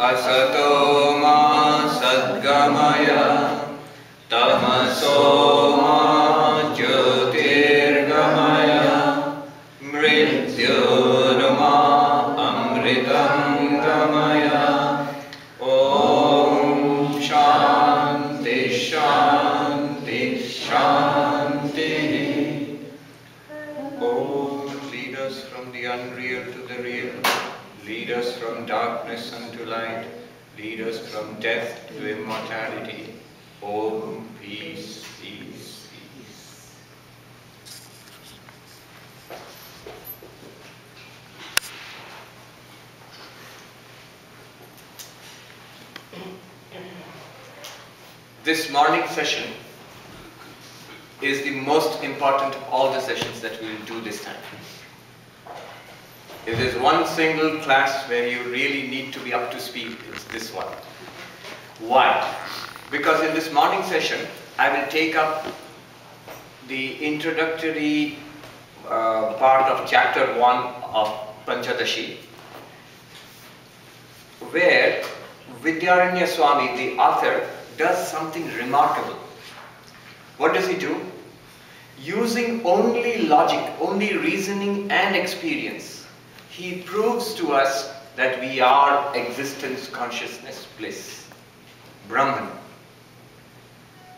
Asato ma sadgamaya tamaso ma jyotirgamaya mrityurma amritam gamaya. Om Shanti Shanti Shanti. Om, lead us from the unreal to the real. Lead us from darkness unto light. Lead us from death to immortality. Om, peace, peace, peace. This morning session is the most important of all the sessions that we will do this time. If there's one single class where you really need to be up to speed, it's this one. Why? Because in this morning session, I will take up the introductory part of chapter 1 of Panchadasi, where Vidyaranya Swami, the author, does something remarkable. What does he do? Using only logic, only reasoning and experience, he proves to us that we are existence, consciousness, bliss, Brahman.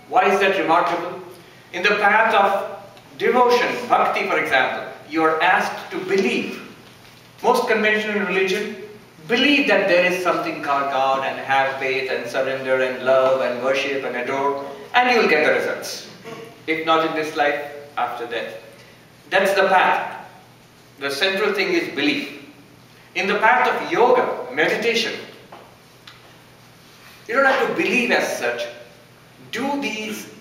Why is that remarkable? In the path of devotion, bhakti for example, you are asked to believe. Most conventional religion believe that there is something called God and have faith and surrender and love and worship and adore, and you will get the results. If not in this life, after death. That's the path. The central thing is belief. In the path of yoga, meditation, you don't have to believe as such. Do these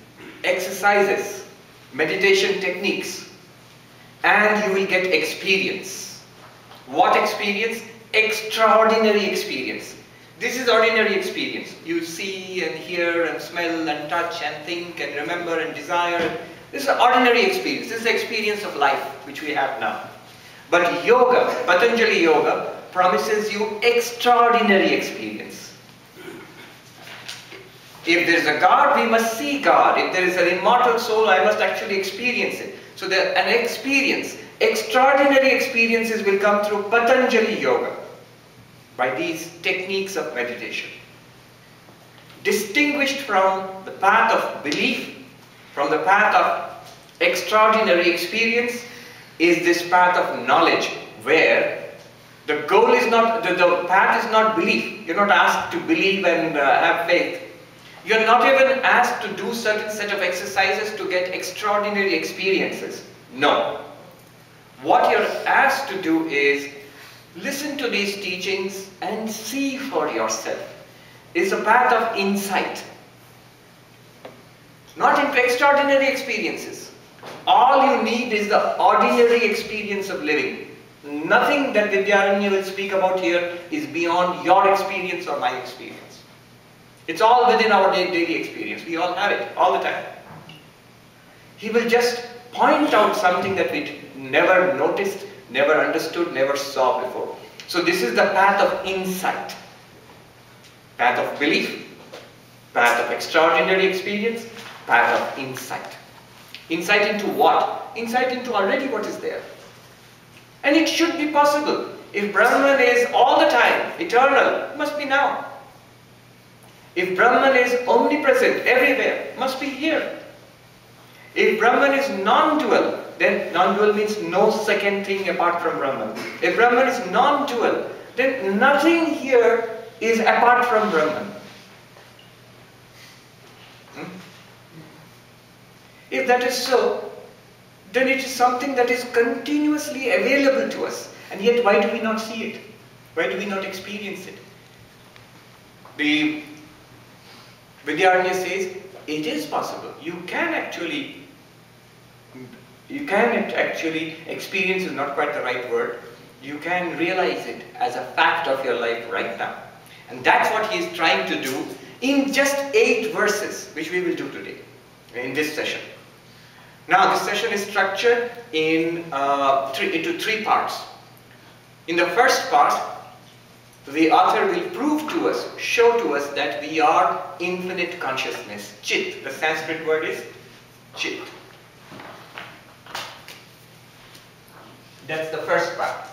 exercises, meditation techniques, and you will get experience. What experience? Extraordinary experience. This is ordinary experience. You see and hear and smell and touch and think and remember and desire. This is an ordinary experience. This is the experience of life which we have now. But yoga, Patanjali Yoga, promises you extraordinary experience. If there is a God, we must see God. If there is an immortal soul, I must actually experience it. So an experience, extraordinary experiences will come through Patanjali Yoga by these techniques of meditation. Distinguished from the path of belief, from the path of extraordinary experience, is this path of knowledge, where the goal is not, the path is not belief. You're not asked to believe and have faith. You're not even asked to do certain set of exercises to get extraordinary experiences. No. What you're asked to do is listen to these teachings and see for yourself. It's a path of insight. Not into extraordinary experiences. All you need is the ordinary experience of living. Nothing that Vidyaranya will speak about here is beyond your experience or my experience. It's all within our daily experience. We all have it, all the time. He will just point out something that we never noticed, never understood, never saw before. So this is the path of insight. Path of belief, path of extraordinary experience, path of insight. Insight into what? Insight into already what is there. And it should be possible. If Brahman is all the time, eternal, it must be now. If Brahman is omnipresent, everywhere, it must be here. If Brahman is non-dual, then non-dual means no second thing apart from Brahman. If Brahman is non-dual, then nothing here is apart from Brahman. If that is so, then it is something that is continuously available to us. And yet, why do we not see it? Why do we not experience it? The Vidyaranya says, it is possible. You can actually experience is not quite the right word. You can realize it as a fact of your life right now. And that's what he is trying to do in just 8 verses, which we will do today, in this session. Now, this session is structured into 3 parts. In the first part, the author will prove to us, show to us that we are infinite consciousness. Chit, the Sanskrit word is Chit. That's the first part.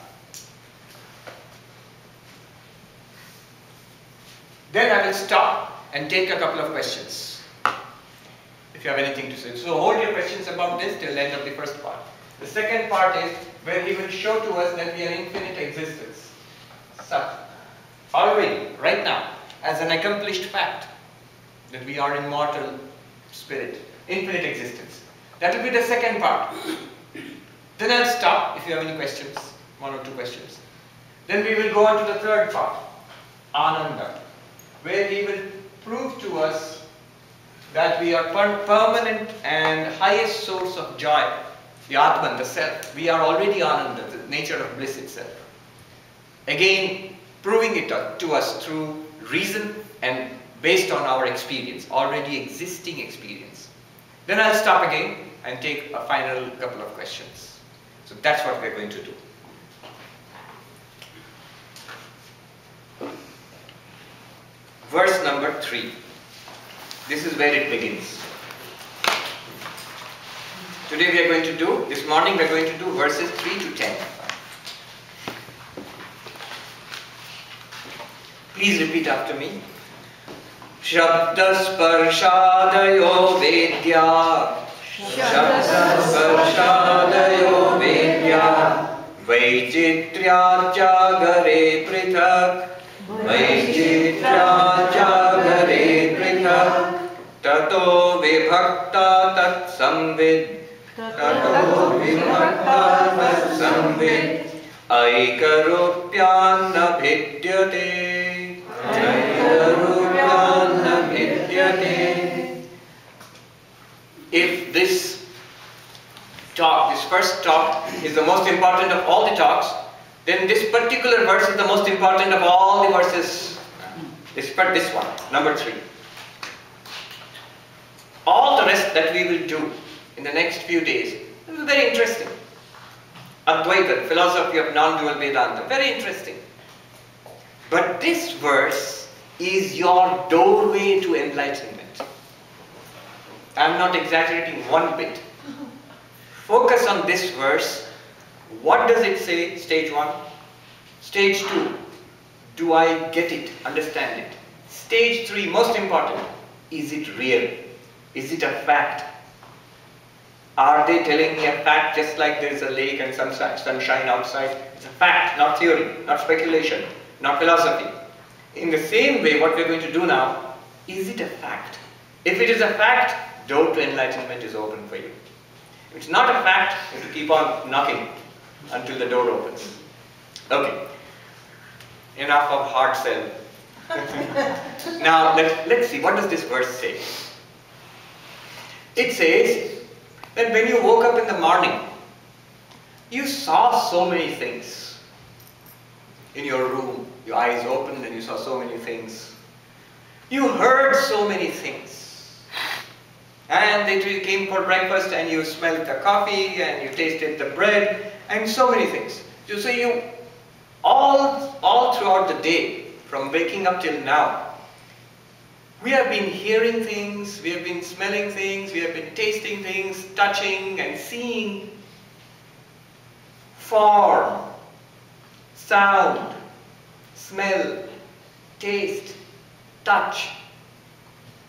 Then I will stop and take a couple of questions, if you have anything to say. So hold your questions about this till the end of the first part. The second part is where he will show to us that we are infinite existence. Sat. Already, right now, as an accomplished fact, that we are immortal spirit, infinite existence. That will be the second part. Then I'll stop if you have any questions, one or two questions. Then we will go on to the third part, Ananda, where he will prove to us that we are permanent and highest source of joy, the Atman, the self. We are already Ananda, the nature of bliss itself. Again, proving it to us through reason and based on our experience, already existing experience. Then I'll stop again and take a final couple of questions. So that's what we're going to do. Verse number 3. This is where it begins. Today we are going to do, this morning we are going to do verses 3 to 10. Please repeat after me. Shabdasparshadayo Vedya. Shabdasparshadayo Vedya. Vaichitrya Jagare Prithak. Vaichitrya Jagare Prithak. Tato Vibhakta Tat Samvid. Tato Vibhakta Tat Samvid. Aikarupyanna Bhidyate. If this talk, this first talk, is the most important of all the talks, then this particular verse is the most important of all the verses. This one, number 3. All the rest that we will do in the next few days is very interesting. Advaita, philosophy of non-dual Vedanta, very interesting. But this verse is your doorway to enlightenment. I am not exaggerating one bit. Focus on this verse. What does it say? Stage 1. Stage 2. Do I get it? Understand it? Stage 3, most important. Is it real? Is it a fact? Are they telling me a fact just like there is a lake and sunshine outside? It's a fact, not theory, not speculation, not philosophy. In the same way, what we are going to do now, is it a fact? If it is a fact, door to enlightenment is open for you. If it's not a fact, you have to keep on knocking until the door opens. Okay. Enough of hard sell. Now, let's see, what does this verse say? It says that when you woke up in the morning, you saw so many things in your room. Your eyes opened and you saw so many things. You heard so many things. And then you came for breakfast and you smelled the coffee and you tasted the bread and so many things. So you, all throughout the day, from waking up till now, we have been hearing things, we have been smelling things, we have been tasting things, touching and seeing. Form, sound, smell, taste, touch.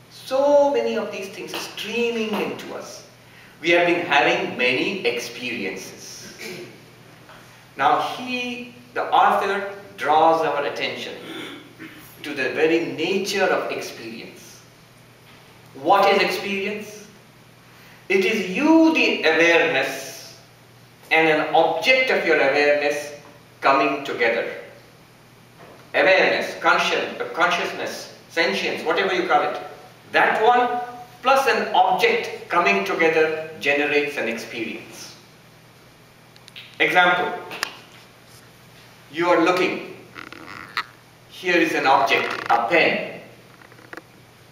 So many of these things streaming into us. We have been having many experiences. Now the author draws our attention to the very nature of experience. What is experience? It is you, the awareness, and an object of your awareness coming together. Awareness, consciousness, sentience, whatever you call it. That one plus an object coming together generates an experience. Example. You are looking. Here is an object, a pen.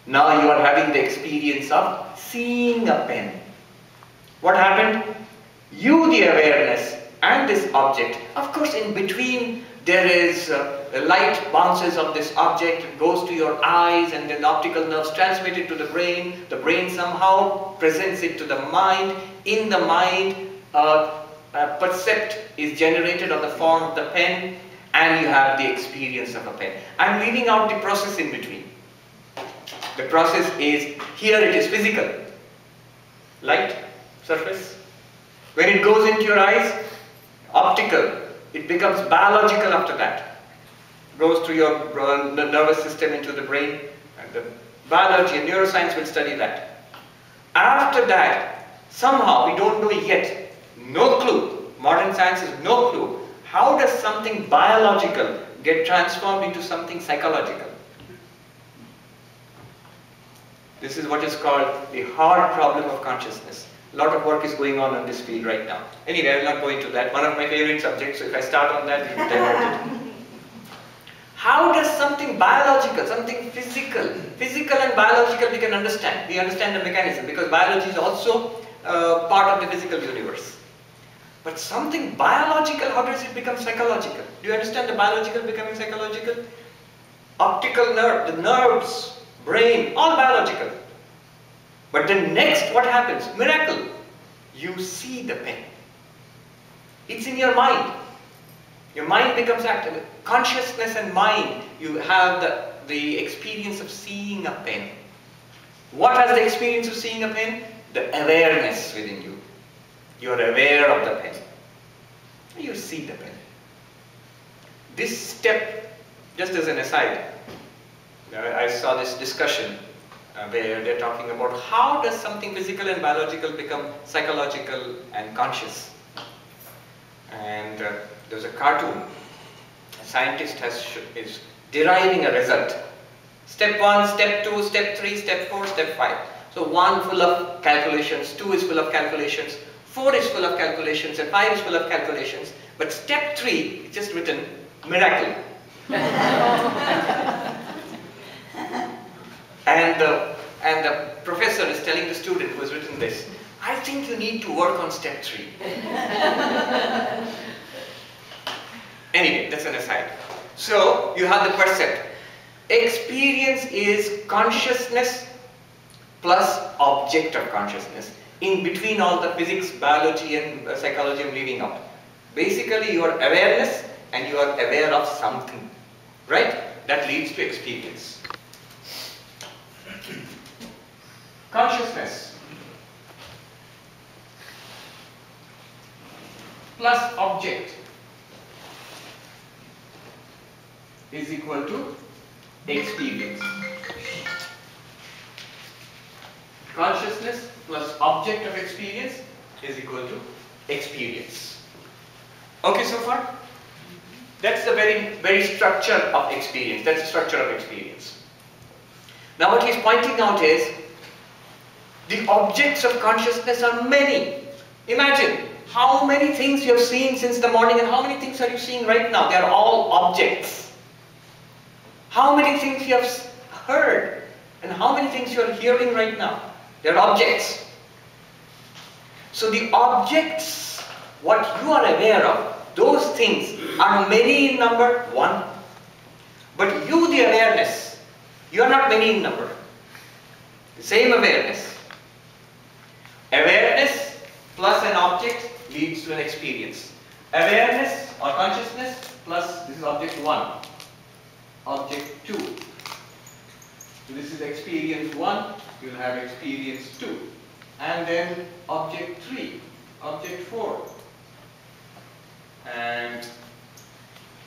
Now you are having the experience of seeing a pen. What happened? You, the awareness, and this object. Of course, in between there is the light bounces on this object, goes to your eyes, and then the optical nerves transmit it to the brain. The brain somehow presents it to the mind. In the mind, a percept is generated on the form of the pen, and you have the experience of a pen. I'm leaving out the process in between. The process is, here it is physical. Light, surface. When it goes into your eyes, optical. It becomes biological after that. Goes through your nervous system into the brain. And the biology and neuroscience will study that. After that, somehow, we don't know yet, no clue, modern science has no clue, how does something biological get transformed into something psychological? This is what is called the hard problem of consciousness. A lot of work is going on in this field right now. Anyway, I will not go into that. One of my favorite subjects, so if I start on that, it will divert it. How does something biological, something physical and biological we can understand. We understand the mechanism because biology is also part of the physical universe. But something biological, how does it become psychological? Do you understand the biological becoming psychological? Optical nerve, the nerves, brain, all biological. But then next, what happens? Miracle. You see the pen. It's in your mind. Your mind becomes active. Consciousness and mind, you have the experience of seeing a pen. What has the experience of seeing a pen? The awareness within you. You are aware of the pen. You see the pen. This step, just as an aside, I saw this discussion where they're talking about how does something physical and biological become psychological and conscious. And there's a cartoon. A scientist is deriving a result. Step 1, step 2, step 3, step 4, step 5. So 1 full of calculations, 2 is full of calculations, 4 is full of calculations, and 5 is full of calculations. But step 3 is just written miracle. And the professor is telling the student who has written this, I think you need to work on step 3. Anyway, that's an aside. So, you have the percept. Experience is consciousness plus object of consciousness. In between all the physics, biology and psychology I'm leaving out. Basically, your awareness and you are aware of something. Right? That leads to experience. Consciousness plus object is equal to experience. Consciousness plus object of experience is equal to experience. Okay, so far? That's the very structure of experience. That's the structure of experience. Now what he's pointing out is the objects of consciousness are many. Imagine how many things you have seen since the morning and how many things are you seeing right now. They are all objects. How many things you have heard and how many things you are hearing right now. They are objects. So the objects, what you are aware of, those things are many in number, 1. But you, the awareness, you are not many in number. The same awareness. Awareness plus an object leads to an experience. Awareness or consciousness plus, this is object 1. Object 2. So this is experience 1, you will have experience 2. And then object 3, object 4. And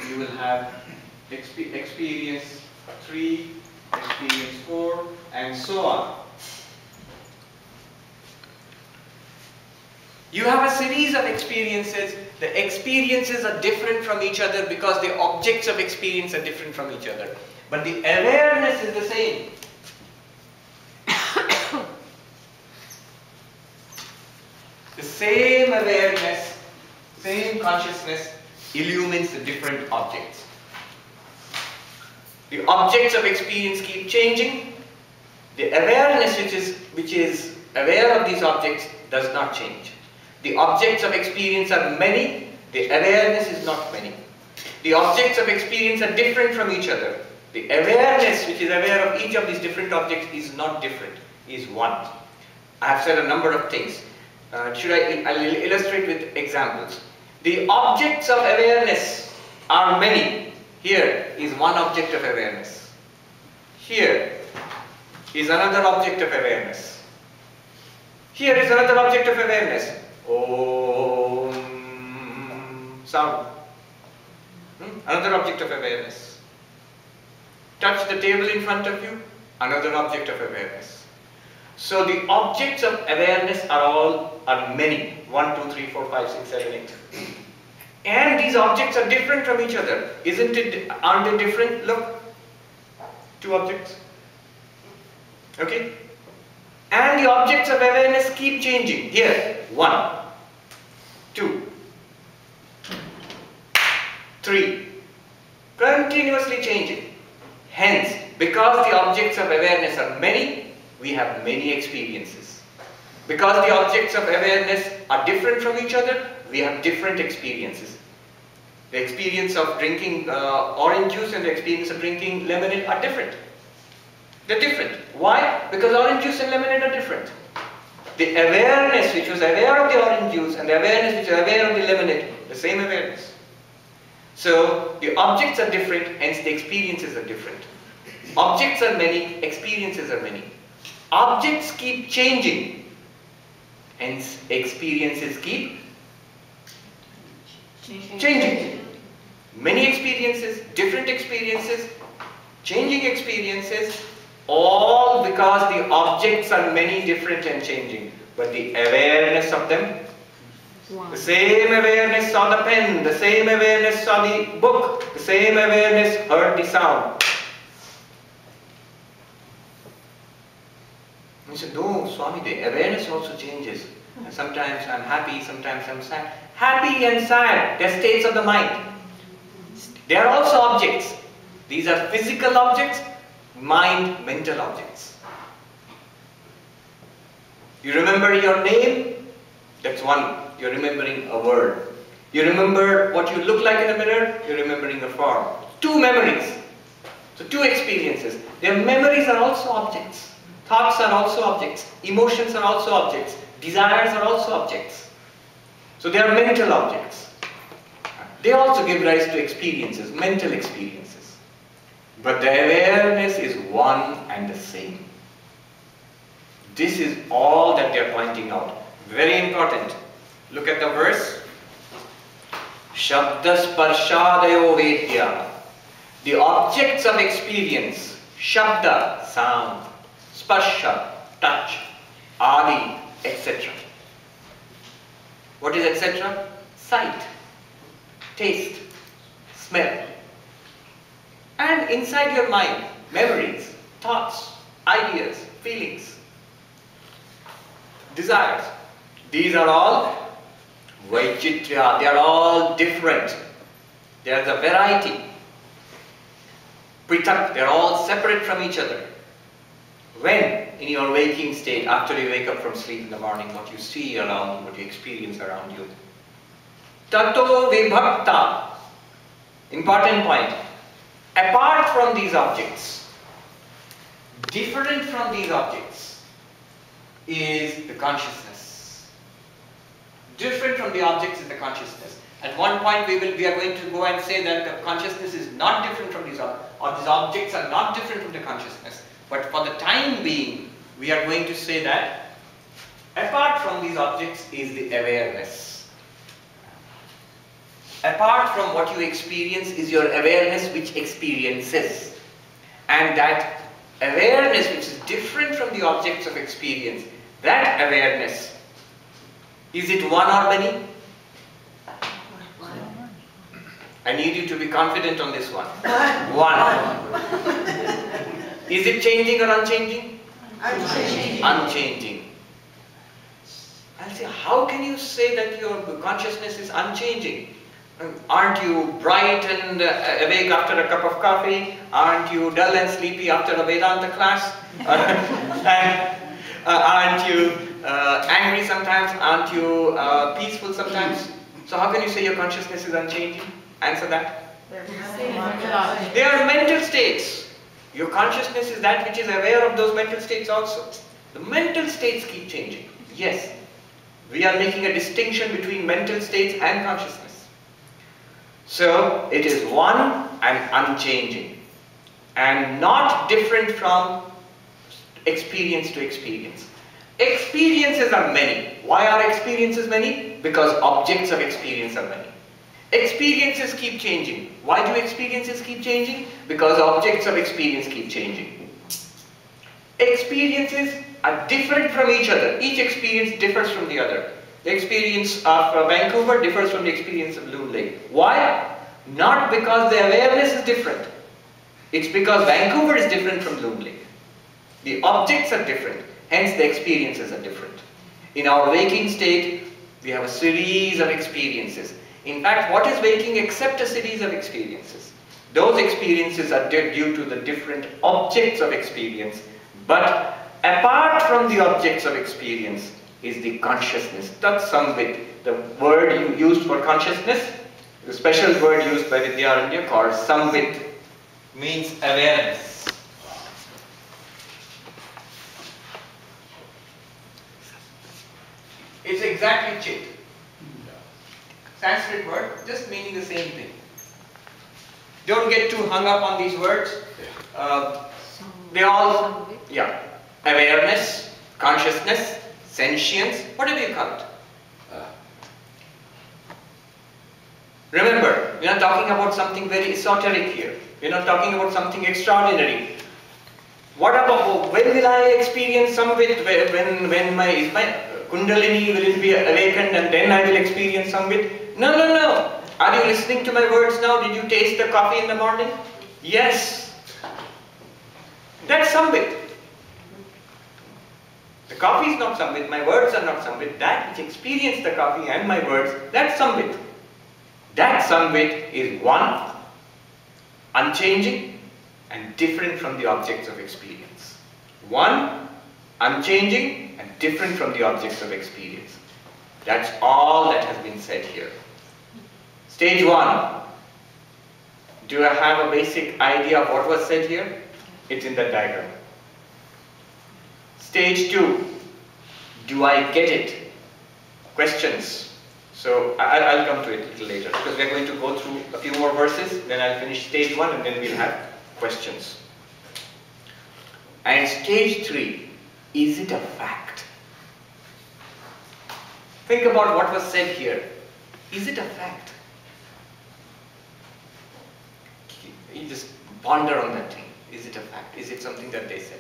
you will have experience 3, experience 4, and so on. You have a series of experiences. The experiences are different from each other because the objects of experience are different from each other. But the awareness is the same. The same awareness, same consciousness illumines the different objects. The objects of experience keep changing. The awareness which is aware of these objects does not change. The objects of experience are many. The awareness is not many. The objects of experience are different from each other. The awareness which is aware of each of these different objects is not different, is one. I have said a number of things. I'll illustrate with examples. The objects of awareness are many. Here is one object of awareness. Here is another object of awareness. Here is another object of awareness. Om. Sound. Another object of awareness. Touch the table in front of you. Another object of awareness. So the objects of awareness are many. 1, 2, 3, 4, 5, 6, 7, 8. And these objects are different from each other. Aren't they different? Look. 2 objects. Okay? And the objects of awareness keep changing. Here, 1, 2, 3. Continuously changing. Hence, because the objects of awareness are many, we have many experiences. Because the objects of awareness are different from each other, we have different experiences. The experience of drinking orange juice and the experience of drinking lemonade are different. They're different. Why? Because orange juice and lemonade are different. The awareness which was aware of the orange juice and the awareness which was aware of the lemonade, the same awareness. So, the objects are different, hence the experiences are different. Objects are many, experiences are many. Objects keep changing, hence experiences keep changing. Many experiences, different experiences, changing experiences, all because the objects are many, different and changing. But the awareness of them, the same awareness saw the pen, the same awareness saw the book, the same awareness heard the sound. He said, no, Swami, the awareness also changes. And sometimes I'm happy, sometimes I'm sad. Happy and sad, they're states of the mind. They are also objects. These are physical objects, mind, mental objects. You remember your name? That's one. You're remembering a word. You remember what you look like in a mirror? You're remembering a form. 2 memories. So 2 experiences. Their memories are also objects. Thoughts are also objects. Emotions are also objects. Desires are also objects. So they are mental objects. They also give rise to experiences, mental experiences. But the awareness is one and the same. This is all that they are pointing out. Very important. Look at the verse. Shabda sparshadayo vedya. The objects of experience. Shabda, sound. Sparsha, touch. Adi, etc. What is etc.? Sight, taste, smell. And inside your mind, memories, thoughts, ideas, feelings, desires. These are all Vaichitra, they are all different. There is a variety. Pritak, they are all separate from each other. When in your waking state, after you wake up from sleep in the morning, what you see around you, what you experience around you. Tato vibhakta. Important point. Apart from these objects, different from these objects, is the consciousness. Different from the objects is the consciousness. At one point we are going to go and say that the consciousness is not different from these objects, or these objects are not different from the consciousness. But for the time being, we are going to say that apart from these objects is the awareness. Apart from what you experience is your awareness which experiences. And that awareness which is different from the objects of experience, that awareness, is it one or many? I need you to be confident on this one. One. Is it changing or unchanging? Unchanging. Unchanging. I'll say, how can you say that your consciousness is unchanging? Aren't you bright and awake after a cup of coffee? Aren't you dull and sleepy after a Vedanta class? Aren't you angry sometimes? Aren't you peaceful sometimes? So how can you say your consciousness is unchanging? Answer that. They are mental states. Your consciousness is that which is aware of those mental states also. The mental states keep changing. Yes, we are making a distinction between mental states and consciousness. So it is one and unchanging, and not different from experience to experience. Experiences are many. Why are experiences many? Because objects of experience are many. Experiences keep changing. Why do experiences keep changing? Because objects of experience keep changing. Experiences are different from each other. Each experience differs from the other. The experience of Vancouver differs from the experience of Loon Lake. Why? Not because the awareness is different. It's because Vancouver is different from Loon Lake. The objects are different, hence the experiences are different. In our waking state, we have a series of experiences. In fact, what is waking except a series of experiences? Those experiences are due to the different objects of experience, but apart from the objects of experience is the consciousness. Tat Samvit, the word you used for consciousness, the special word used by Vidyaranya called Samvit, means awareness. It's exactly Chit. Sanskrit word, just meaning the same thing. Don't get too hung up on these words. They all, awareness, consciousness, sentience, whatever you call it. Remember, we're not talking about something very esoteric here. We're not talking about something extraordinary. What about, when will I experience Samvit? When my Kundalini will be awakened and then I will experience Samvit? No, no, no. Are you listening to my words now? Did you taste the coffee in the morning? Yes. That's Samvit. The coffee is not Samvit, my words are not Samvit. That which experienced the coffee and my words, that's Samvit. That Samvit is one, unchanging and different from the objects of experience. One, unchanging and different from the objects of experience. That's all that has been said here. Stage 1. Do I have a basic idea of what was said here? It's in the diagram. Stage 2. Do I get it? Questions. So I'll come to it a little later because we're going to go through a few more verses, then I'll finish stage 1 and then we'll have questions. And stage 3. Is it a fact? Think about what was said here. Is it a fact? You just ponder on that thing. Is it a fact? Is it something that they said?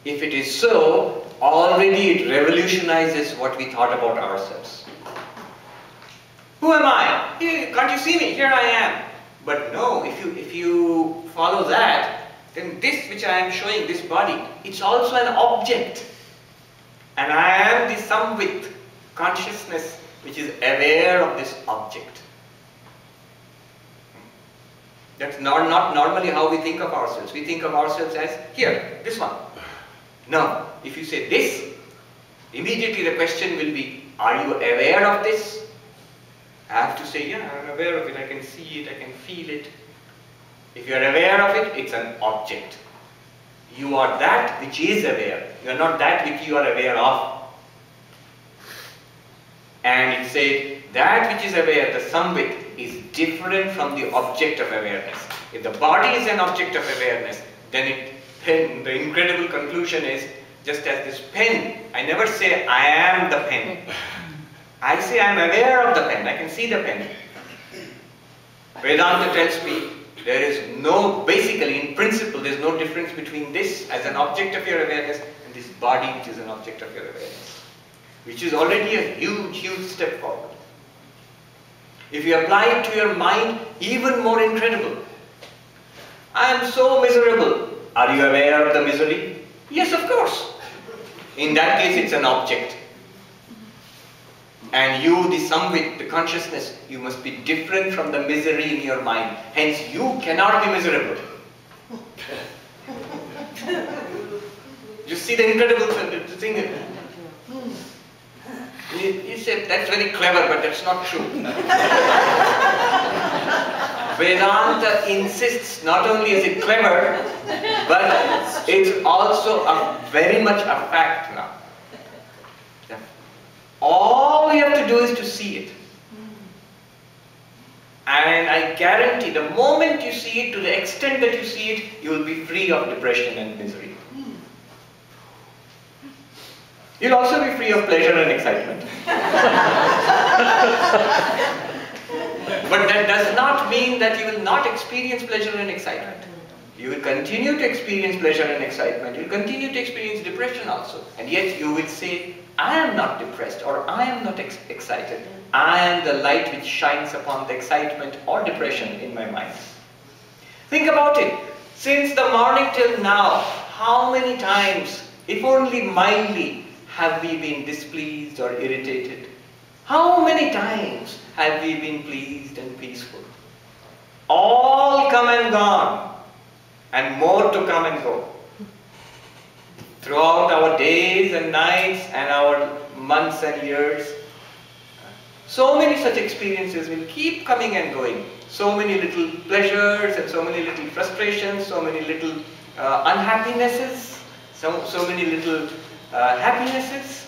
If it is so, already it revolutionizes what we thought about ourselves. Who am I? Can't you see me? Here I am. But no, if you follow that, then this which I am showing, this body, it's also an object. And I am the Samvit, consciousness, which is aware of this object. That's not normally how we think of ourselves. We think of ourselves as, here, this one. No, if you say this, immediately the question will be, are you aware of this? I have to say, yeah, I'm aware of it, I can see it, I can feel it. If you are aware of it, it's an object. You are that which is aware. You are not that which you are aware of. And it said, that which is aware, the Samvit, is different from the object of awareness. If the body is an object of awareness, then the incredible conclusion is, just as this pen, I never say, I am the pen. I say, I am aware of the pen, I can see the pen. Vedanta tells me, there is no, basically in principle, there is no difference between this as an object of your awareness and this body which is an object of your awareness. Which is already a huge, huge step forward. If you apply it to your mind, even more incredible. I am so miserable. Are you aware of the misery? Yes, of course. In that case, it's an object. And you, the Samvit, the consciousness, you must be different from the misery in your mind. Hence, you cannot be miserable. You see the incredible thing? You said, that's very clever, but that's not true. Vedanta insists not only is it clever, but it's also very much a fact now. All you have to do is to see it. And I guarantee the moment you see it, to the extent that you see it, you will be free of depression and misery. You'll also be free of pleasure and excitement. But that does not mean that you will not experience pleasure and excitement. You will continue to experience pleasure and excitement. You will continue to experience depression also. And yet you will say, I am not depressed or I am not excited. I am the light which shines upon the excitement or depression in my mind. Think about it. Since the morning till now, how many times, if only mildly, have we been displeased or irritated? How many times have we been pleased and peaceful? All come and gone, and more to come and go. Throughout our days and nights and our months and years, so many such experiences will keep coming and going. So many little pleasures and so many little frustrations, so many little unhappinesses, so many little happinesses.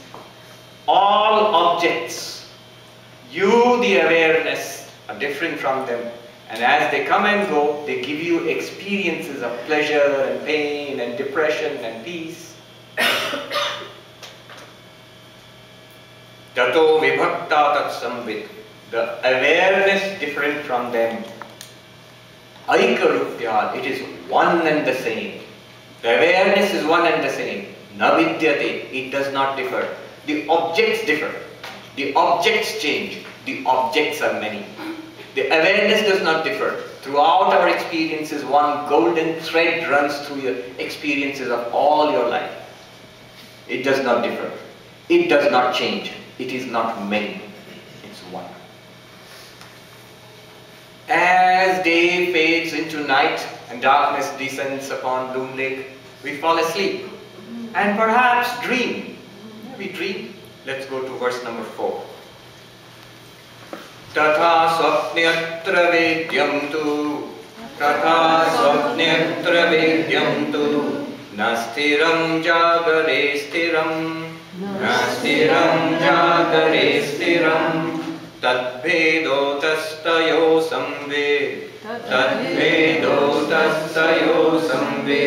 All objects, you the awareness, are different from them. And as they come and go, they give you experiences of pleasure and pain and depression and peace. Tato vibhakta tat samvid. The awareness different from them. Aikarupya, it is one and the same. The awareness is one and the same. Na vidyate, it does not differ. The objects differ. The objects change. The objects are many. The awareness does not differ. Throughout our experiences, one golden thread runs through your experiences of all your life. It does not differ. It does not change. It is not many. It's one. As day fades into night and darkness descends upon Loon Lake, we fall asleep and perhaps dream. We dream. Let's go to verse number 4. Tatha swapnyatra vedyam tu, tatha swapnyatra vedyam tu, nastiram jagare stiram, nastiram jagare stiram, tadvedo tastayo samve, tadvedo tastayo samve,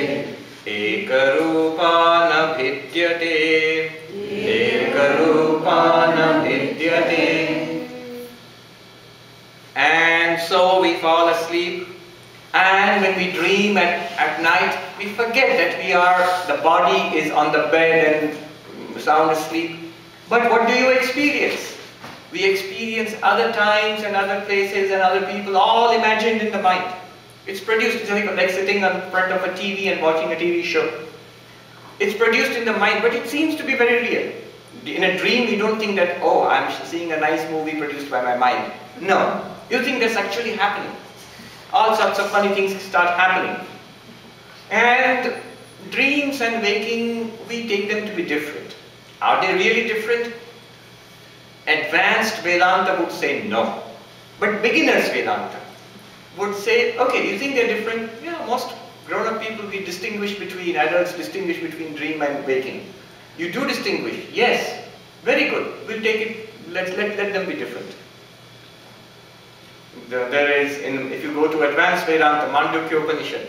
ekarupa na bhidyate, ekarupa na bhidyate. And so we fall asleep, and when we dream at night, we forget that the body is on the bed and sound asleep. But what do you experience? We experience other times and other places and other people, all imagined in the mind. It's produced, it's like sitting in front of a TV and watching a TV show. It's produced in the mind, but it seems to be very real. In a dream, you don't think that, oh, I'm seeing a nice movie produced by my mind. No. You think that's actually happening. All sorts of funny things start happening. And dreams and waking, we take them to be different. Are they really different? Advanced Vedanta would say no. But beginners Vedanta would say, okay, you think they're different? Yeah, most grown-up people, we distinguish between, adults distinguish between dream and waking. You do distinguish, yes. Very good. We'll take it, let them be different. There is, if you go to Advanced Vedanta, Mandukya Upanishad,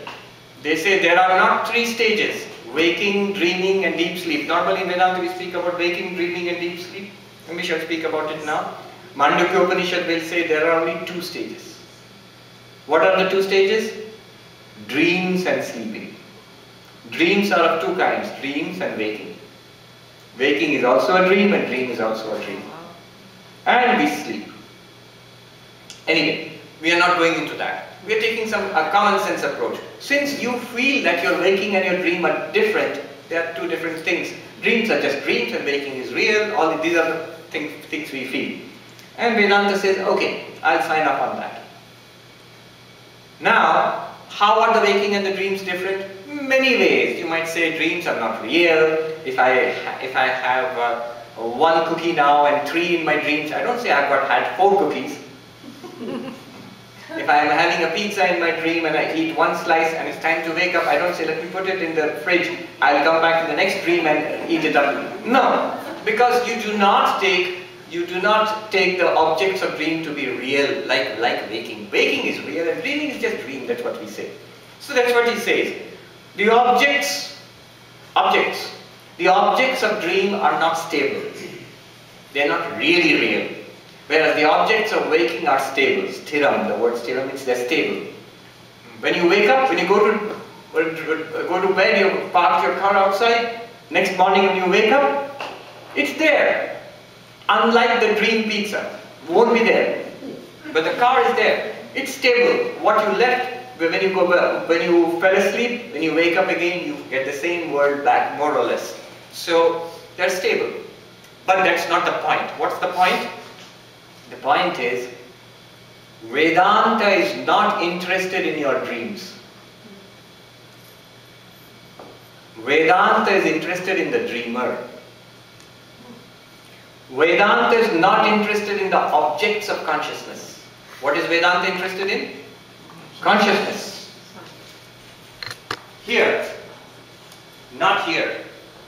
they say there are not 3 stages, waking, dreaming and deep sleep. Normally in Vedanta we speak about waking, dreaming and deep sleep. And we shall speak about it now. Mandukya Upanishad will say there are only 2 stages. What are the 2 stages? Dreams and sleeping. Dreams are of 2 kinds, dreams and waking. Waking is also a dream and dream is also a dream. And we sleep. Anyway, we are not going into that. We are taking a common sense approach. Since you feel that your waking and your dream are different, they are 2 different things. Dreams are just dreams and waking is real. All these are the things we feel. And Vedanta says, okay, I'll sign up on that. Now, how are the waking and the dreams different? Many ways. You might say dreams are not real. If I have one cookie now and 3 in my dreams. I don't say I've had 4 cookies. If I am having a pizza in my dream and I eat 1 slice and it's time to wake up, I don't say, let me put it in the fridge, I'll come back in the next dream and eat it up. No, because you do not take the objects of dream to be real like waking. Waking is real and dreaming is just dream, that's what we say. So that's what he says. The objects of dream are not stable. They are not really real. Whereas the objects of waking are stable. Sthiram, the word sthiram means they're stable. When you wake up, when you go to bed, you park your car outside, next morning when you wake up, it's there. Unlike the dream pizza, won't be there. But the car is there. It's stable. What you left, when you fell asleep, when you wake up again, you get the same world back, more or less. So, they're stable. But that's not the point. What's the point? The point is, Vedanta is not interested in your dreams. Vedanta is interested in the dreamer. Vedanta is not interested in the objects of consciousness. What is Vedanta interested in? Consciousness. Here, not here.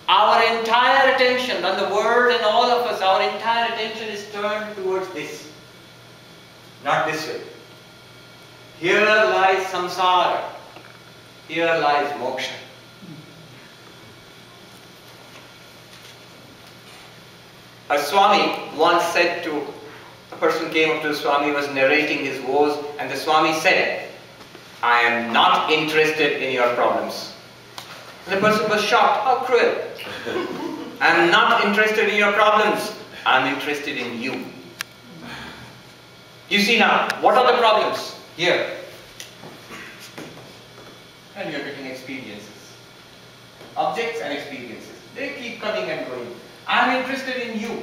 Our entire attention, on the world and all of us, our entire attention is turned towards this. Not this way. Here lies samsara. Here lies moksha. A Swami once said to, a person came up to the Swami, was narrating his woes, and the Swami said, I am not interested in your problems. And the person was shocked, how cruel. I am not interested in your problems, I am interested in you. You see now, what are the problems? Here. And you are getting experiences. Objects and experiences. They keep coming and going. I am interested in you.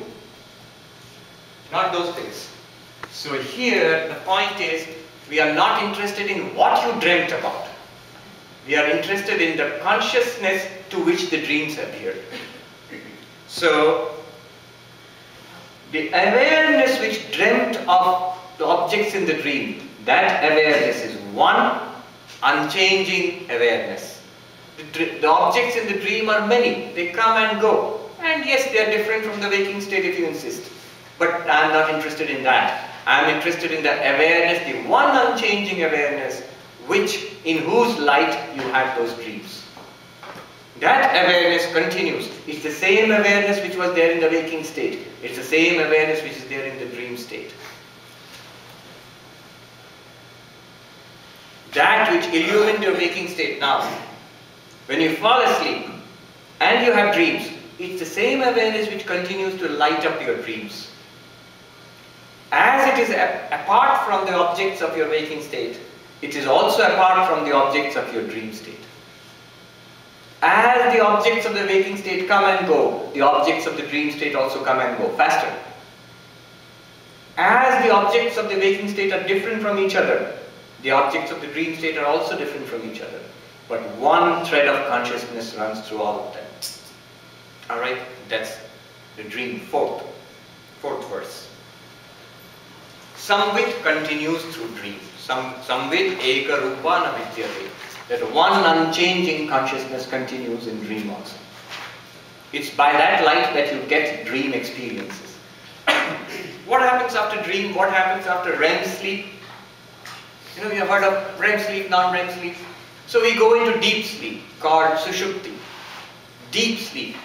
Not those things. So here, the point is, we are not interested in what you dreamt about. We are interested in the consciousness to which the dreams appeared. So, the awareness which dreamt of the objects in the dream, that awareness is one unchanging awareness. The objects in the dream are many. They come and go. And yes, they are different from the waking state if you insist. But I am not interested in that. I am interested in the awareness, the one unchanging awareness, in whose light you had those dreams. That awareness continues. It's the same awareness which was there in the waking state. It's the same awareness which is there in the dream state. That which illumined your waking state now. When you fall asleep and you have dreams, it's the same awareness which continues to light up your dreams. As it is apart from the objects of your waking state, it is also apart from the objects of your dream state. As the objects of the waking state come and go, the objects of the dream state also come and go faster. As the objects of the waking state are different from each other, the objects of the dream state are also different from each other. But one thread of consciousness runs through all of them. Alright, that's the dream, fourth verse. Samvit continues through dream. Samvit eka rupa na vidyate. That one unchanging consciousness continues in dream also. It's by that light that you get dream experiences. What happens after dream? What happens after REM sleep? You know, you have heard of REM sleep, non-REM sleep. So we go into deep sleep called sushupti. Deep sleep,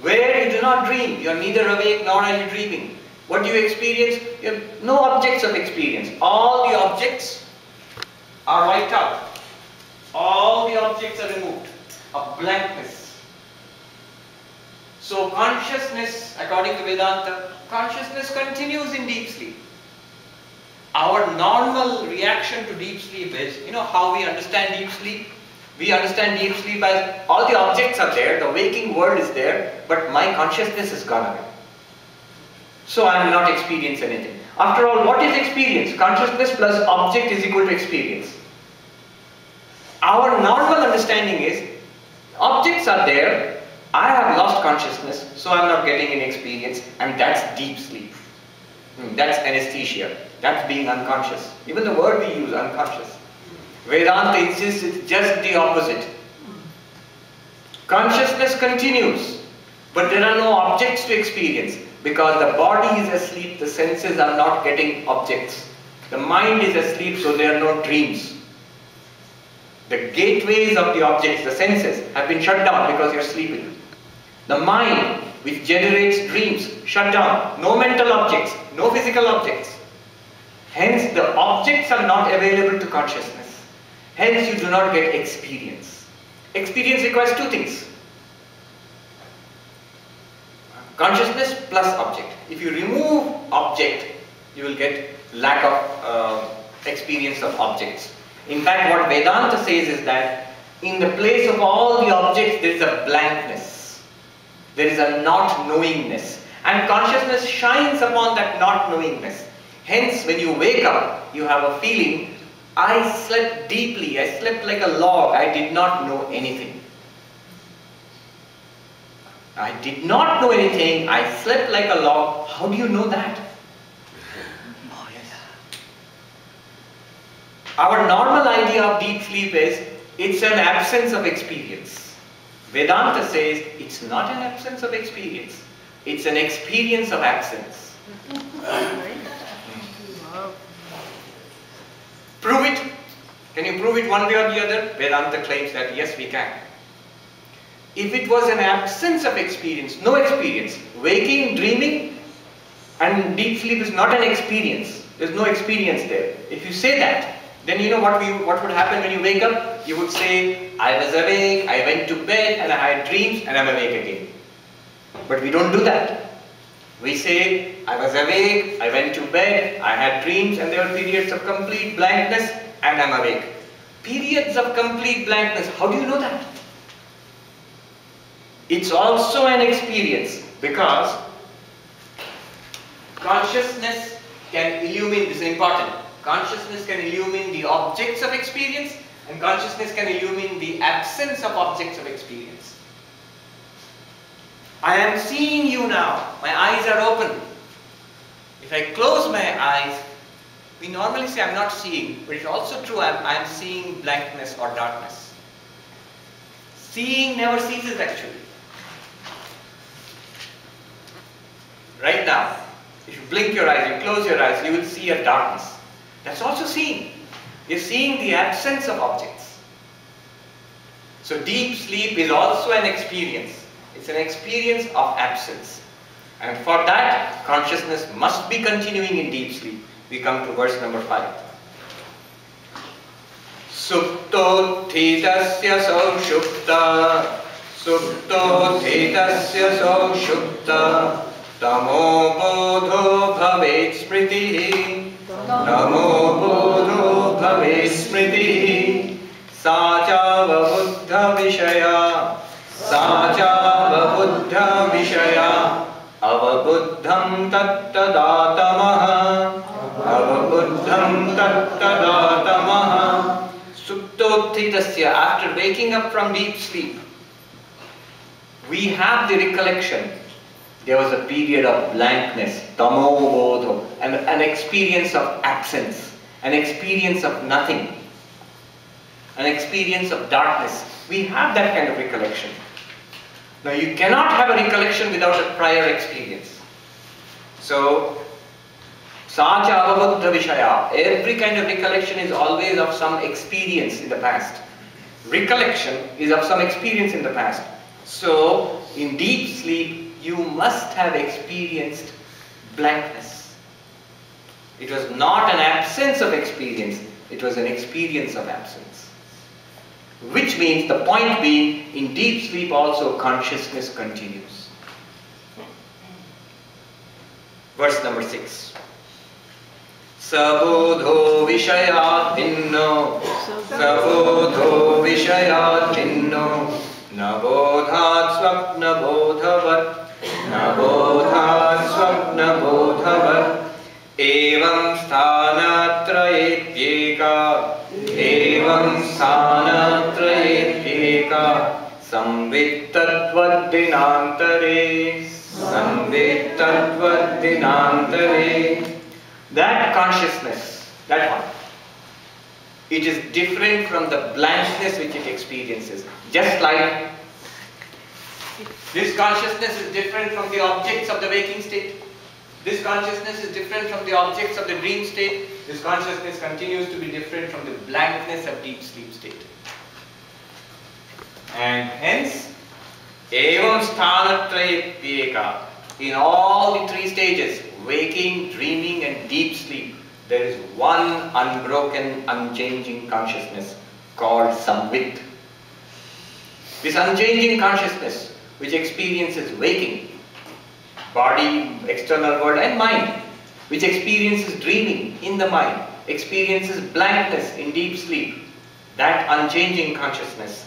where you do not dream. You are neither awake nor are you dreaming. What do you experience? You have no objects of experience. All the objects are wiped out. All the objects are removed. A blankness. So consciousness, according to Vedanta, consciousness continues in deep sleep. Our normal reaction to deep sleep is, you know how we understand deep sleep? We understand deep sleep as all the objects are there, the waking world is there, but my consciousness has gone away. So I am not experiencing anything. After all, what is experience? Consciousness plus object is equal to experience. Our normal understanding is, objects are there, I have lost consciousness, so I'm not getting any experience, and that's deep sleep. That's anesthesia. That's being unconscious. Even the word we use, unconscious. Vedanta insists it's just the opposite. Consciousness continues, but there are no objects to experience because the body is asleep, the senses are not getting objects. The mind is asleep, so there are no dreams. The gateways of the objects, the senses, have been shut down because you're sleeping. The mind, which generates dreams, shut down. No mental objects, no physical objects. Hence, the objects are not available to consciousness. Hence, you do not get experience. Experience requires two things. Consciousness plus object. If you remove object, you will get lack of experience of objects. In fact, what Vedanta says is that in the place of all the objects, there is a blankness. There is a not knowingness. And consciousness shines upon that not knowingness. Hence, when you wake up, you have a feeling, I slept deeply, I slept like a log, I did not know anything. I did not know anything, I slept like a log. How do you know that? Oh, yes. Our normal idea of deep sleep is, it's an absence of experience. Vedanta says, it's not an absence of experience, it's an experience of absence. Prove it. Can you prove it one way or the other? Vedanta claims that yes, we can. If it was an absence of experience, no experience, waking, dreaming, and deep sleep is not an experience. There's no experience there. If you say that, then you know what would happen when you wake up? You would say, I was awake, I went to bed, and I had dreams, and I'm awake again. But we don't do that. We say, I was awake, I went to bed, I had dreams, and there were periods of complete blankness, and I'm awake. Periods of complete blankness, how do you know that? It's also an experience because consciousness can illumine, this is important, consciousness can illumine the objects of experience and consciousness can illumine the absence of objects of experience. I am seeing you now, my eyes are open. If I close my eyes, we normally say I'm not seeing, but it's also true I'm seeing blankness or darkness. Seeing never ceases actually. Right now, if you blink your eyes, you close your eyes, you will see a darkness. That's also seeing. You're seeing the absence of objects. So deep sleep is also an experience. It's an experience of absence. And for that, consciousness must be continuing in deep sleep. We come to verse number 5. Supto thetasya saushupta Supto thetasya saushupta Tamo bodho bhavet smriti Tamo bodho bhavet smriti Sajava buddha vishaya Sajava buddha vishaya Avabuddham tattadatamah Avabuddham tattadatamah Suptothitasya. After waking up from deep sleep, we have the recollection. There was a period of blankness, tamo bodho, and an experience of absence, an experience of nothing, an experience of darkness. We have that kind of recollection. Now you cannot have a recollection without a prior experience. So, sacha avabuddha vishaya, every kind of recollection is always of some experience in the past. Recollection is of some experience in the past. So, in deep sleep, you must have experienced blankness. It was not an absence of experience, it was an experience of absence. Which means, the point being, in deep sleep also consciousness continues. Verse number 6. Sabodho vishayat vinno Sabodho vishayat vinno Nabodhat swapna bodhavat Nabodhat swapna bodhavat Evam sthanatrayetyeka Evam sthanatrayetyeka Samvit Tattvad Dinantare. Samvit Tattvad Dinantare. That consciousness, that one, it is different from the blankness which it experiences. Just like this consciousness is different from the objects of the waking state. This consciousness is different from the objects of the dream state. This consciousness continues to be different from the blankness of deep sleep state. And hence, evam sthanatrayapyeka. In all the three stages, waking, dreaming and deep sleep, there is one unbroken, unchanging consciousness called Samvit. This unchanging consciousness which experiences waking, body, external world and mind, which experiences dreaming in the mind, experiences blankness in deep sleep, that unchanging consciousness.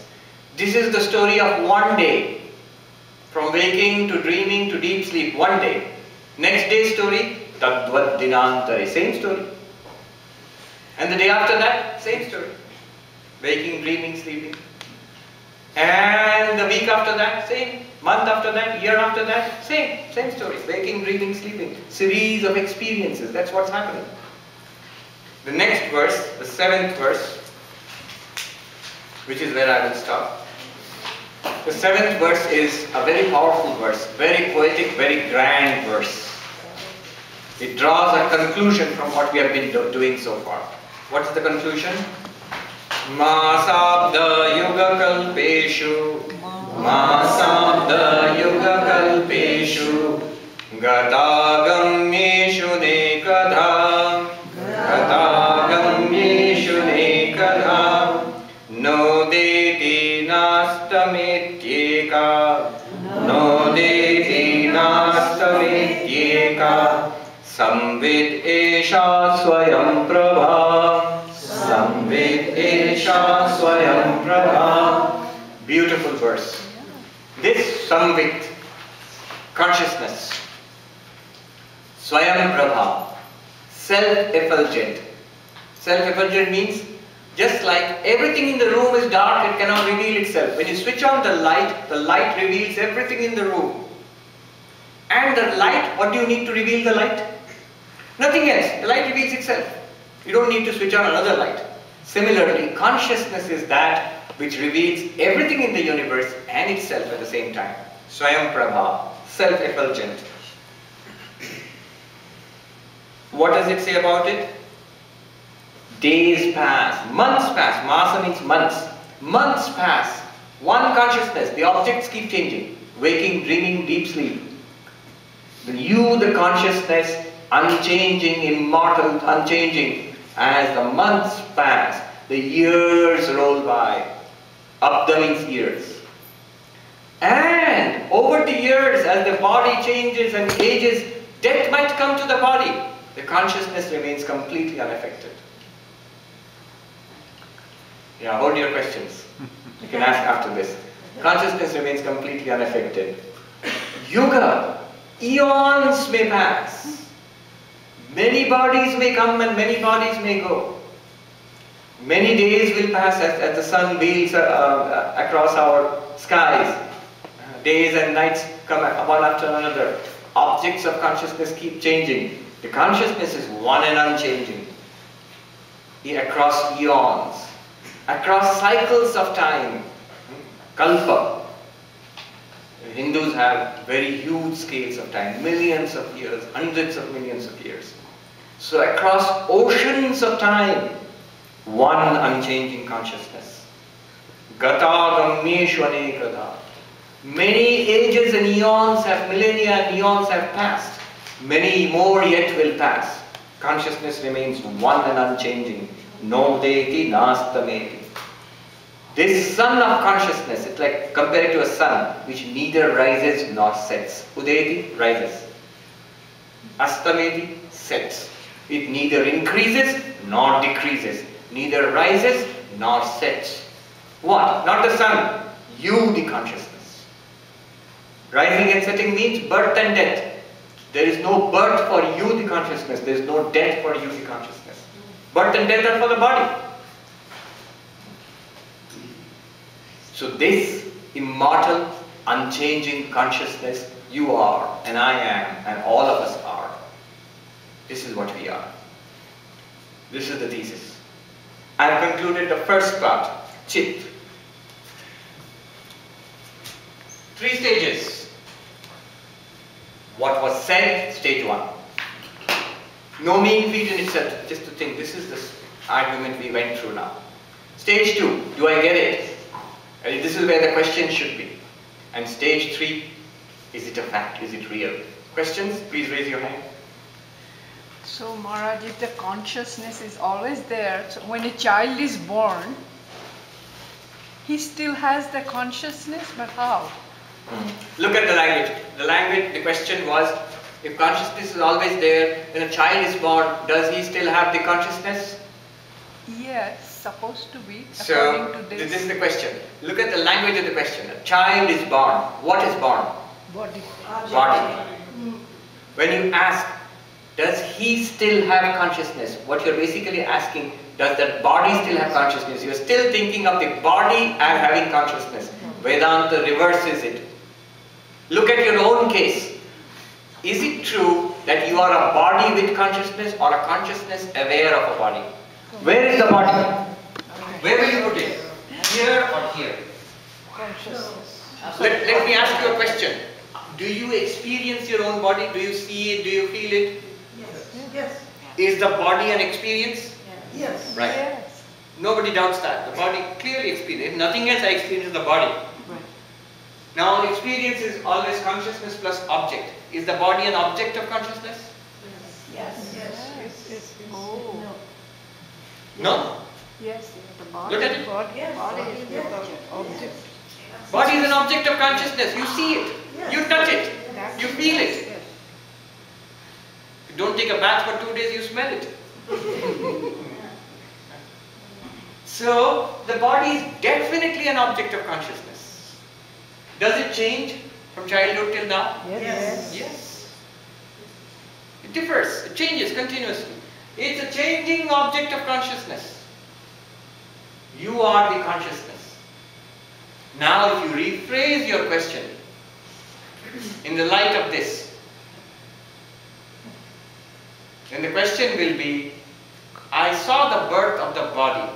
This is the story of one day, from waking to dreaming to deep sleep, one day. Next day's story, Tadvad Dinantare, same story. And the day after that, same story. Waking, dreaming, sleeping. And the week after that, same. Month after that, year after that, same story. Waking, dreaming, sleeping. Series of experiences, that's what's happening. The next verse, the 7th verse, which is where I will stop. The 7th verse is a very powerful verse, very poetic, very grand verse. It draws a conclusion from what we have been doing so far. What is the conclusion? Masabda yuga kalpeshu, Masabda yuga kalpeshu, Gatagamyeshu nekadha, Gatagamyeshu nekadha, No deti nastametyeka, No deti nastametyeka, Samvit esha swayam prabha, Samvit esha swayam prabha. Beautiful verse. This Samvit, consciousness, swayam prabha, self-effulgent. Self-effulgent means just like everything in the room is dark, it cannot reveal itself. When you switch on the light reveals everything in the room. And the light, what do you need to reveal the light? Nothing else. The light reveals itself. You don't need to switch on another light. Similarly, consciousness is that which reveals everything in the universe and itself at the same time. Swayam Prabha, self-effulgent. What does it say about it? Days pass, months pass. Masa means months. Months pass. One consciousness, the objects keep changing. Waking, dreaming, deep sleep. You, the consciousness, unchanging, immortal, unchanging. As the months pass, the years roll by. Abda means years. And over the years, as the body changes and ages, death might come to the body. The consciousness remains completely unaffected. Yeah, hold your questions. You can ask after this. Consciousness remains completely unaffected. Yuga, eons may pass. Many bodies may come and many bodies may go. Many days will pass as the sun wheels across our skies. Days and nights come one after another. Objects of consciousness keep changing. The consciousness is one and unchanging. Across eons. Across cycles of time. Kalpa. Hindus have very huge scales of time. Millions of years. Hundreds of millions of years. So across oceans of time, one unchanging consciousness. Gata Gamyeshu Anekada. Many ages and eons have, millennia and eons have passed. Many more yet will pass. Consciousness remains one and unchanging. No deti nastameti. This sun of consciousness, it's like compare it to a sun which neither rises nor sets. Udeti, rises. Astameti, sets. It neither increases nor decreases. Neither rises nor sets. What? Not the sun. You, the consciousness. Rising and setting means birth and death. There is no birth for you, the consciousness. There is no death for you, the consciousness. Birth and death are for the body. So this immortal, unchanging consciousness. You are, and I am, and all of us are. This is what we are. This is the thesis. I have concluded the first part, Chit. 3 stages. What was said, stage 1. No mean feat in itself, just to think, this is the argument we went through now. Stage 2, do I get it? And this is where the question should be. And stage 3, is it a fact, is it real? Questions? Please raise your hand. So Maharaj, if the consciousness is always there, so when a child is born, he still has the consciousness, but how? Look at the language. The question was, if consciousness is always there, when a child is born, does he still have the consciousness? Yes, supposed to be, So, according to this. this is the question. Look at the language of the question. A child is born. What is born? Body. Body. When you ask, does he still have consciousness? What you're basically asking, does that body still have consciousness? You're still thinking of the body as having consciousness. Vedanta reverses it. Look at your own case. Is it true that you are a body with consciousness or a consciousness aware of a body? Where is the body? Where will you put it? Here or here? Consciousness. Let me ask you a question. Do you experience your own body? Do you see it? Do you feel it? Yes. Is the body an experience? Yes. Right. Yes. Nobody doubts that. The body clearly experiences. If nothing else, I experience the body. Right. Now, experience is always consciousness plus object. Is the body an object of consciousness? Yes. Yes. Yes. Oh. No? Yes, the body. Look at it. Body is the object. Body is an object of consciousness. You see it. You touch it. You feel it. Yes. You don't take a bath for 2 days, you smell it. So, the body is definitely an object of consciousness. Does it change from childhood till now? Yes. Yes. It differs. It changes continuously. It's a changing object of consciousness. You are the consciousness. Now, if you rephrase your question in the light of this, then the question will be, I saw the birth of the body.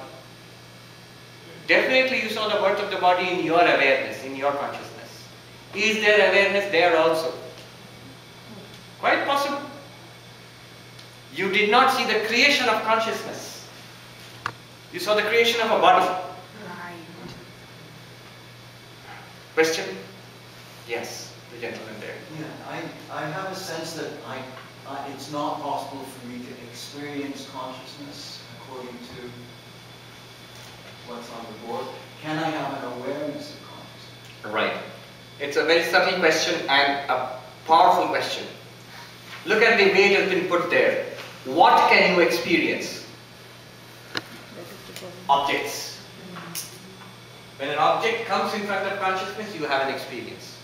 Definitely you saw the birth of the body in your awareness, in your consciousness. Is there awareness there also? Quite possible. You did not see the creation of consciousness. You saw the creation of a body. Right. Question? Yes, the gentleman there. Yeah, I have a sense that it's not possible for me to experience consciousness according to what's on the board. Can I have an awareness of consciousness? Right. It's a very subtle question and a powerful question. Look at the way it has been put there. What can you experience? Objects. When an object comes in front of consciousness, you have an experience.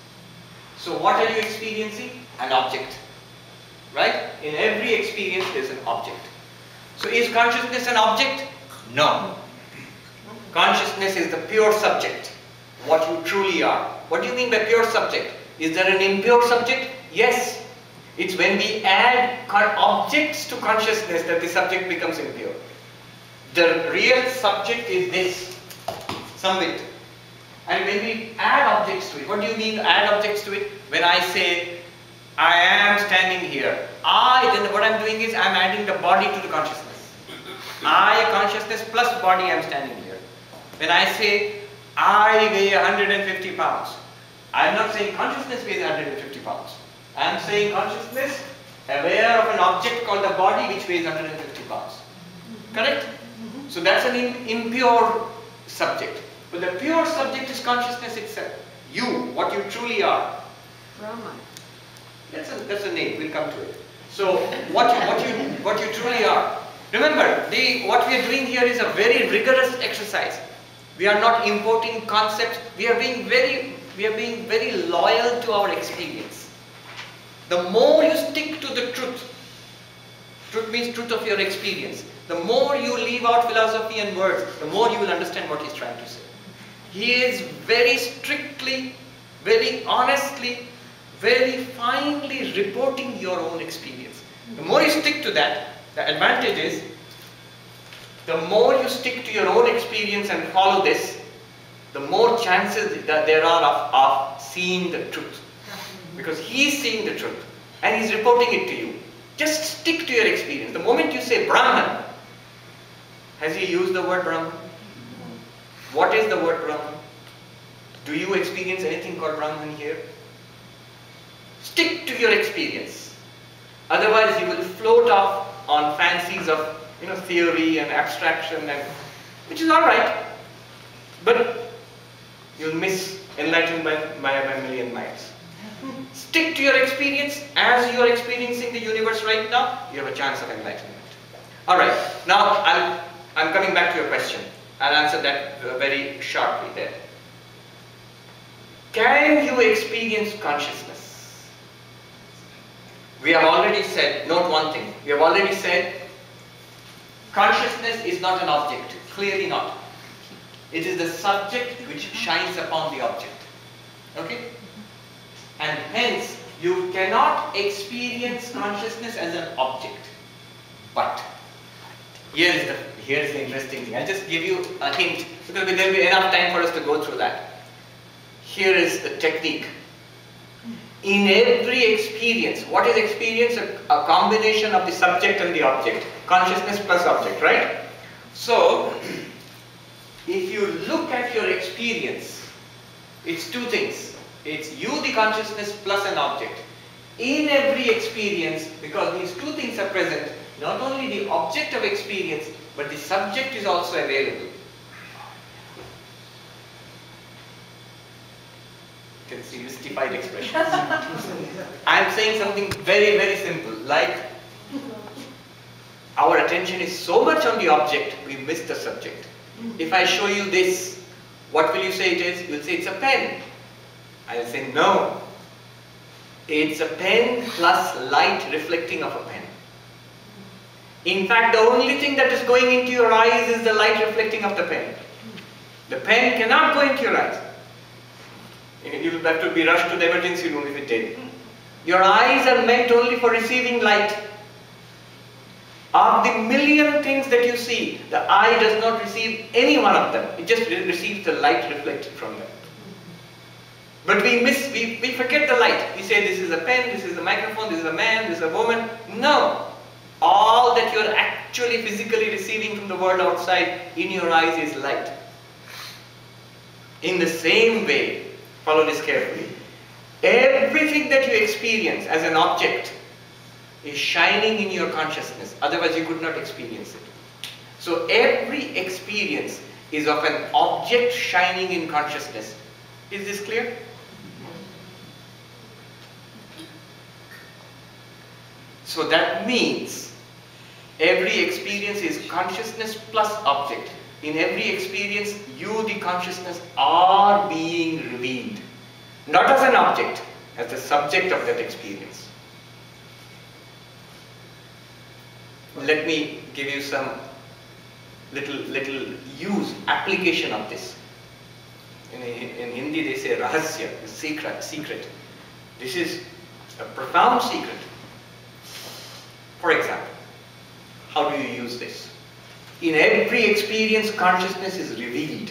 So what are you experiencing? An object. Right? In every experience there is an object. So is consciousness an object? No. Consciousness is the pure subject. What you truly are. What do you mean by pure subject? Is there an impure subject? Yes. It's when we add objects to consciousness that the subject becomes impure. The real subject is this, Samvit. And when we add objects to it, what do you mean add objects to it? When I say, I am standing here, then what I'm doing is I'm adding the body to the consciousness. I, consciousness plus body, I'm standing here. When I say, I weigh 150 pounds, I'm not saying consciousness weighs 150 pounds. I'm saying consciousness aware of an object called the body which weighs 150 pounds. Correct? So that's an impure subject. But the pure subject is consciousness itself. You, what you truly are. Brahman. That's a name, we'll come to it. So what you truly are. Remember, what we are doing here is a very rigorous exercise. We are not importing concepts. We are being very loyal to our experience. The more you stick to the truth means truth of your experience. The more you leave out philosophy and words, the more you will understand what he's trying to say. He is very strictly, very honestly, very finely reporting your own experience. The more you stick to that, the advantage is, the more you stick to your own experience and follow this, the more chances that there are of seeing the truth. Because he is seeing the truth and he is reporting it to you. Just stick to your experience. The moment you say Brahman, has he used the word Brahman? What is the word Brahman? Do you experience anything called Brahman here? Stick to your experience. Otherwise you will float off on fancies of theory and abstraction, and which is alright, but you'll miss enlightenment by a million miles. Stick to your experience. As you are experiencing the universe right now, you have a chance of enlightenment. Alright, now I'm coming back to your question. I'll answer that very sharply there. Can you experience consciousness? We have already said, note one thing, we have already said consciousness is not an object, clearly not. It is the subject which shines upon the object. Okay? And hence, you cannot experience consciousness as an object. But, here is the interesting thing. I'll just give you a hint, because there will be enough time for us to go through that. Here is the technique. In every experience, what is experience? A combination of the subject and the object. Consciousness plus object, right? So, if you look at your experience, it's two things. It's you, the consciousness, plus an object. In every experience, because these two things are present, not only the object of experience, but the subject is also available. You can see mystified expressions. I am saying something very, very simple, like our attention is so much on the object, we miss the subject. If I show you this, what will you say it is? You'll say it's a pen. I will say no. It's a pen plus light reflecting off a pen. In fact, the only thing that is going into your eyes is the light reflecting off the pen. The pen cannot go into your eyes. You will have to be rushed to the emergency room if it did. Your eyes are meant only for receiving light. Of the million things that you see, the eye does not receive any one of them. It just receives the light reflected from them. But we forget the light. We say this is a pen, this is a microphone, this is a man, this is a woman. No. All that you are actually physically receiving from the world outside in your eyes is light. In the same way, follow this carefully, everything that you experience as an object is shining in your consciousness. Otherwise you could not experience it. So every experience is of an object shining in consciousness. Is this clear? So that means every experience is consciousness plus object. In every experience, you, the consciousness, are being revealed. Not as an object, as the subject of that experience. Let me give you some little application of this. In Hindi they say rahasya, the secret. This is a profound secret. For example, how do you use this? In every experience, consciousness is revealed.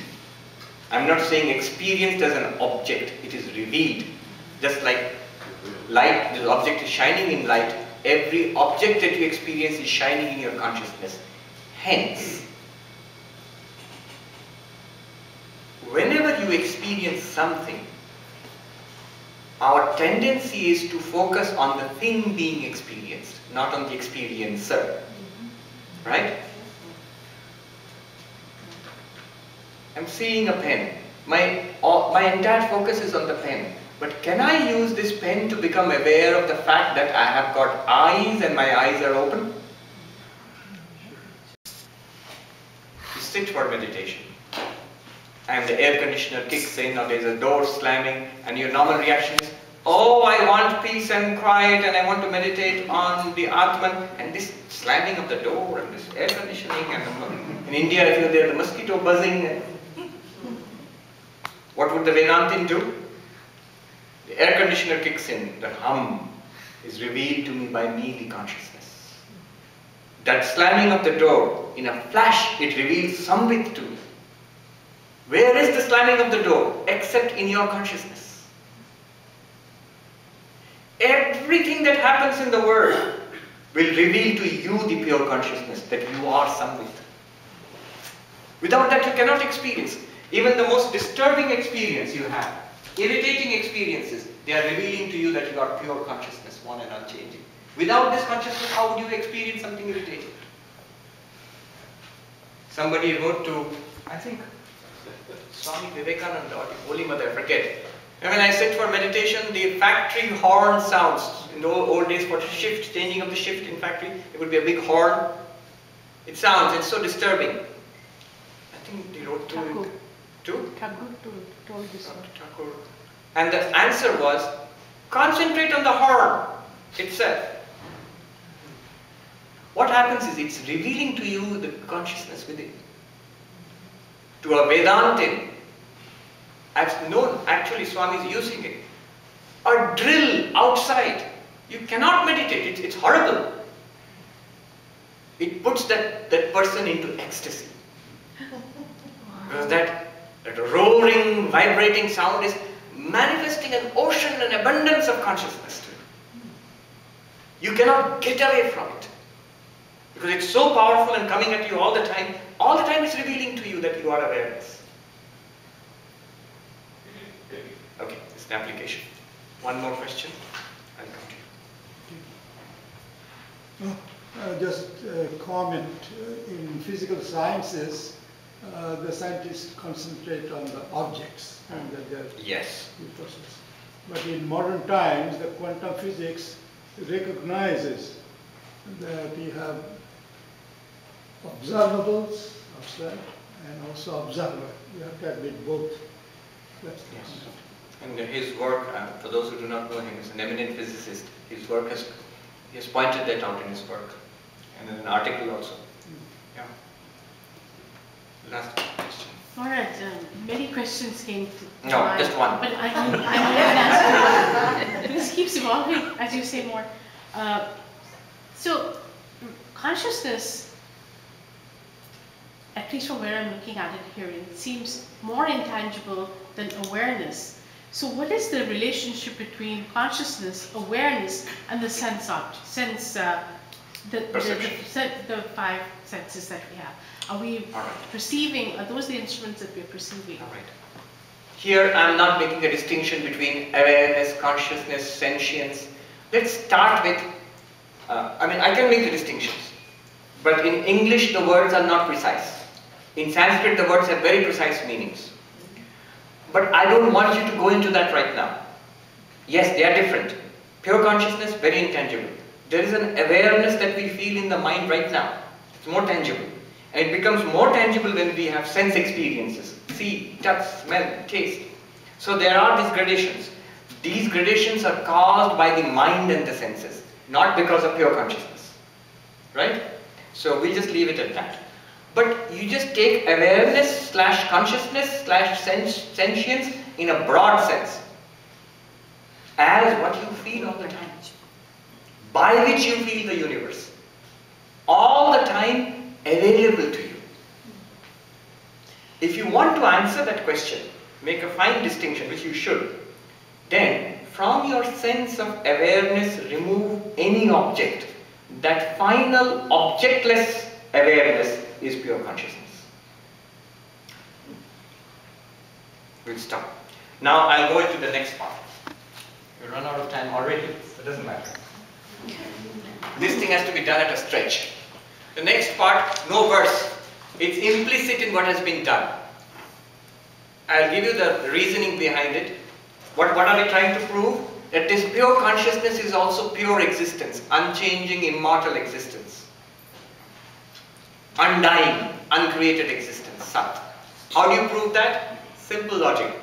I'm not saying experienced as an object, it is revealed. Just like light, the object is shining in light, every object that you experience is shining in your consciousness. Hence, whenever you experience something, our tendency is to focus on the thing being experienced, not on the experiencer. Right? I'm seeing a pen. My entire focus is on the pen. But can I use this pen to become aware of the fact that I have got eyes and my eyes are open? You sit for meditation and the air conditioner kicks in or there's a door slamming and your normal reaction is, oh, I want peace and quiet and I want to meditate on the Atman, and this slamming of the door and this air conditioning and in India if you're there, the mosquito buzzing. What would the Vedantin do? The air conditioner kicks in, the hum is revealed to me by merely consciousness. That slamming of the door, in a flash, it reveals Samvit to me. Where is the slamming of the door? Except in your consciousness. Everything that happens in the world will reveal to you the pure consciousness that you are Samvit. Without that you cannot experience. Even the most disturbing experience you have, irritating experiences, they are revealing to you that you are pure consciousness, one and unchanging. Without this consciousness, how would you experience something irritating? Somebody wrote to, I think, Swami Vivekananda or the Holy Mother, I forget. And when I sit for meditation, the factory horn sounds. In the old days for shift, changing of the shift in factory, it would be a big horn. It sounds, it's so disturbing. I think they wrote to Thakur. To? Thakur told this one. Thakur. And the answer was, concentrate on the horn itself. What happens is, it's revealing to you the consciousness within. To a Vedantin, I've known, actually Swami is using it. A drill outside, you cannot meditate, it's horrible. It puts that person into ecstasy. Because that roaring, vibrating sound is manifesting an ocean and abundance of consciousness to you. You cannot get away from it. Because it's so powerful and coming at you all the time it's revealing to you that you are awareness. Okay, this is an application. One more question, I'll come to you. Just a comment. In physical sciences, the scientists concentrate on the objects and that they are Yes. the process. But in modern times, the quantum physics recognizes that you have observables, abstract, and also observer. You have to admit both. That's the Yes. concept. And his work, for those who do not know him, is an eminent physicist. His work he has pointed that out in his work. And in an article also. Yeah. Last question. All right, many questions came to No, mind, just one. But I can ask you one. This keeps evolving as you say more. So, consciousness, at least from where I'm looking at it here, it seems more intangible than awareness. So what is the relationship between consciousness, awareness, and the the five senses that we have? Are we perceiving, are those the instruments that we're perceiving? All right. Here I'm not making a distinction between awareness, consciousness, sentience. Let's start with, I can make the distinctions. But in English the words are not precise. In Sanskrit the words have very precise meanings. But I don't want you to go into that right now. Yes, they are different. Pure consciousness, very intangible. There is an awareness that we feel in the mind right now. It's more tangible. And it becomes more tangible when we have sense experiences. See, touch, smell, taste. So there are these gradations. These gradations are caused by the mind and the senses, not because of pure consciousness. Right? So we'll just leave it at that. But you just take awareness / consciousness / sentience in a broad sense as what you feel all the time, by which you feel the universe, all the time available to you. If you want to answer that question, make a fine distinction, which you should, then from your sense of awareness remove any object. That final objectless awareness is pure consciousness. We'll stop. Now I'll go into the next part. We run out of time already, it doesn't matter. This thing has to be done at a stretch. The next part, no verse. It's implicit in what has been done. I'll give you the reasoning behind it. What are we trying to prove? That this pure consciousness is also pure existence, unchanging, immortal existence. Undying, uncreated existence, Sat. How do you prove that? Simple logic.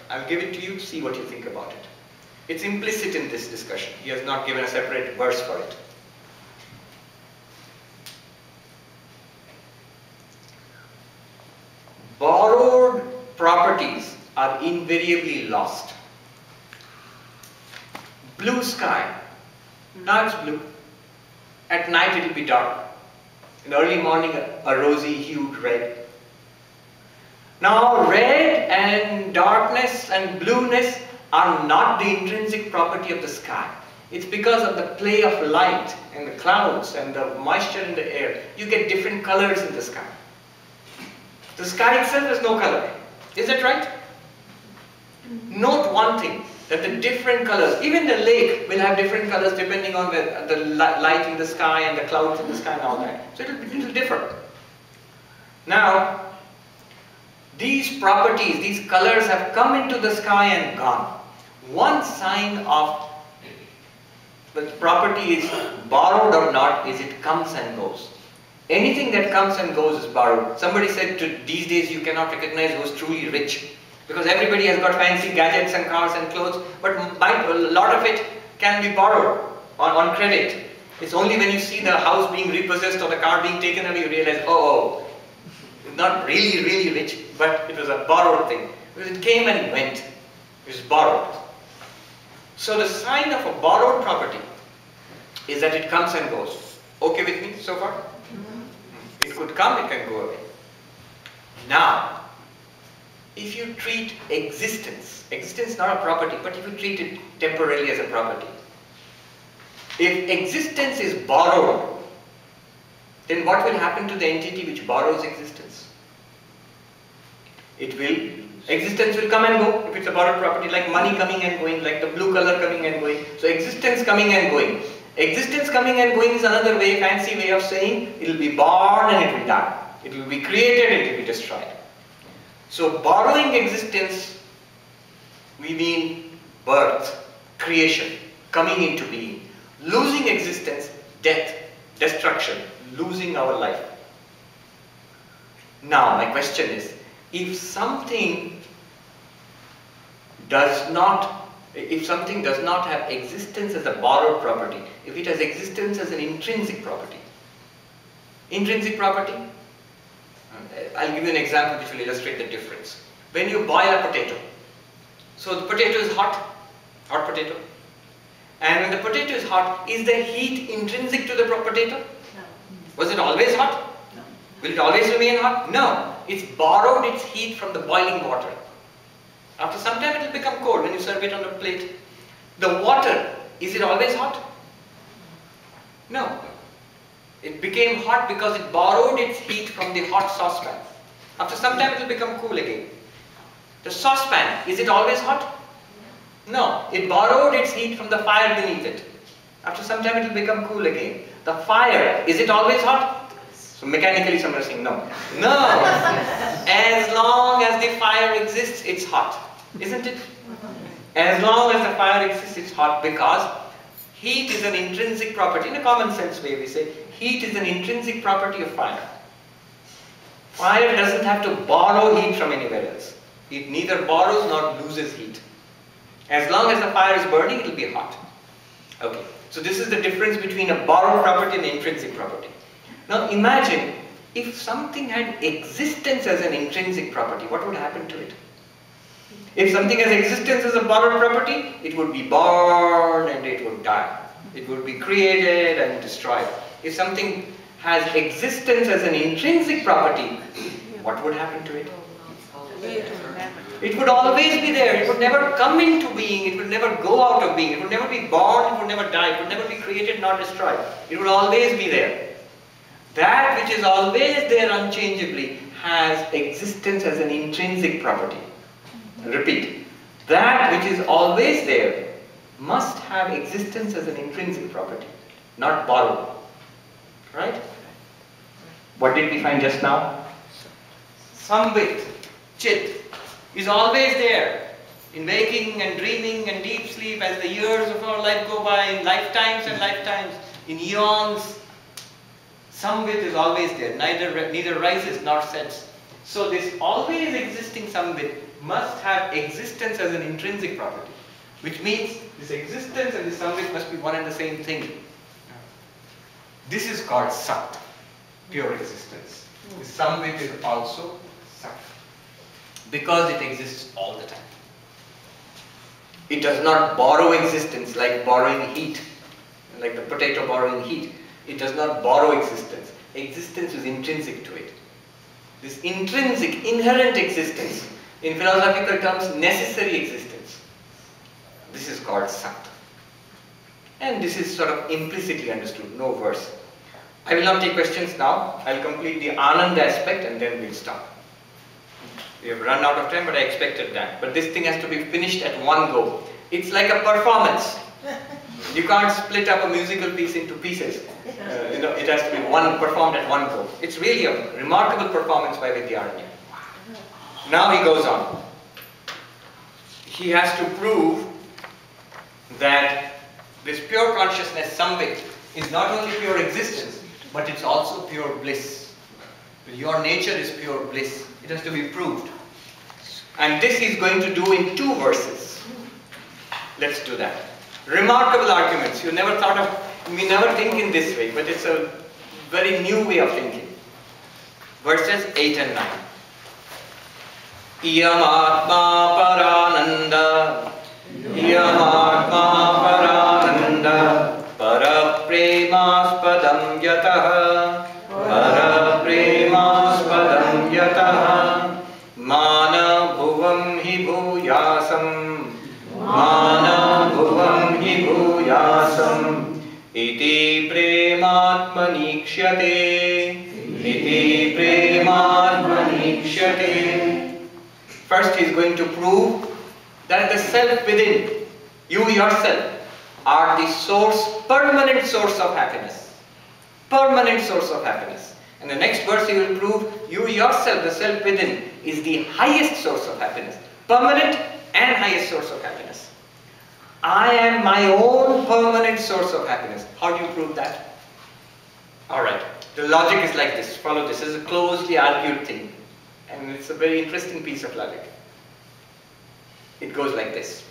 I'll give it to you, see what you think about it. It's implicit in this discussion. He has not given a separate verse for it. Borrowed properties are invariably lost. Blue sky. Now it's blue. At night it will be dark. In the early morning a rosy hued red. Now red and darkness and blueness are not the intrinsic property of the sky. It's because of the play of light and the clouds and the moisture in the air. You get different colors in the sky. The sky itself has no color. Is that right? Note one thing, that the different colors, even the lake will have different colors depending on the light in the sky and the clouds in the sky and all that. So it will differ. Now, these properties, these colors have come into the sky and gone. One sign of the property is borrowed or not is it comes and goes. Anything that comes and goes is borrowed. Somebody said these days you cannot recognize who's truly rich because everybody has got fancy gadgets and cars and clothes, but a lot of it can be borrowed on credit. It's only when you see the house being repossessed or the car being taken away you realize, oh, not really rich, but it was a borrowed thing. Because it came and went. It was borrowed. So the sign of a borrowed property is that it comes and goes. Okay with me so far? It could come, it can go away. Now, if you treat existence not a property, but if you treat it temporarily as a property, if existence is borrowed, then what will happen to the entity which borrows existence? Existence will come and go if it's a borrowed property, like money coming and going, like the blue color coming and going. So existence coming and going. Existence coming and going is another fancy way of saying it will be born and it will die. It will be created and it will be destroyed. So borrowing existence, we mean birth, creation, coming into being. Losing existence, death, destruction, losing our life. Now my question is, if something does not have existence as a borrowed property, if it has existence as an intrinsic property, I'll give you an example which will illustrate the difference. When you boil a potato, so the potato is hot potato, and when the potato is hot, is the heat intrinsic to the potato? No. Was it always hot? No. Will it always remain hot? No. It's borrowed its heat from the boiling water. After some time it will become cold when you serve it on a plate. The water, is it always hot? No. It became hot because it borrowed its heat from the hot saucepan. After some time it will become cool again. The saucepan, is it always hot? No. It borrowed its heat from the fire beneath it. After some time it will become cool again. The fire, is it always hot? So mechanically someone is saying no. No! As long as the fire exists, it's hot. Isn't it? As long as the fire exists, it's hot because heat is an intrinsic property. In a common sense way we say, heat is an intrinsic property of fire. Fire doesn't have to borrow heat from anywhere else. It neither borrows nor loses heat. As long as the fire is burning, it will be hot. Okay. So this is the difference between a borrowed property and an intrinsic property. Now imagine if something had existence as an intrinsic property, what would happen to it? If something has existence as a borrowed property, it would be born and it would die. It would be created and destroyed. If something has existence as an intrinsic property, what would happen to it? It would always be there. It would never come into being. It would never go out of being. It would never be born. It would never die. It would never be created nor destroyed. It would always be there. That which is always there unchangeably has existence as an intrinsic property. Repeat. That which is always there must have existence as an intrinsic property, not borrowed. Right? What did we find just now? Samvit, Chit, is always there in waking and dreaming and deep sleep as the years of our life go by, in lifetimes and lifetimes, in eons. Samvit is always there, neither rises nor sets. So this always existing Samvit must have existence as an intrinsic property, which means this existence and this Samvit must be one and the same thing. This is called Sat, pure existence. The Samvit is also Sat, because it exists all the time. It does not borrow existence like borrowing heat, like the potato borrowing heat. It does not borrow existence. Existence is intrinsic to it. This intrinsic, inherent existence, in philosophical terms, necessary existence. This is called Sat. And this is sort of implicitly understood, no verse. I will not take questions now. I will complete the Anand aspect and then we'll stop. We have run out of time, but I expected that. But this thing has to be finished at one go. It's like a performance. You can't split up a musical piece into pieces. It has to be performed at one go. It's really a remarkable performance by Vidyaranya. Now he goes on. He has to prove that this pure consciousness, Samvik, is not only pure existence, but it's also pure bliss. Your nature is pure bliss. It has to be proved. And this he's going to do in 2 verses. Let's do that. Remarkable arguments. You never thought of, we never think in this way, but it's a very new way of thinking. Verses 8 and 9. Iyam atma parananda, iyam atma parananda, para premaspadam yataha, para premaspadam yataha, mana bhuvam hi bhuyasam, mana bhuvam hi bhuyasam, iti prematmanikshate, iti prematmanikshate. First he is going to prove that the self within, you yourself, are the source, permanent source of happiness. Permanent source of happiness. And the next verse he will prove you yourself, the self within, is the highest source of happiness. Permanent and highest source of happiness. I am my own permanent source of happiness. How do you prove that? Alright, the logic is like this. Follow this. This is a closely argued thing. And it's a very interesting piece of logic. It goes like this.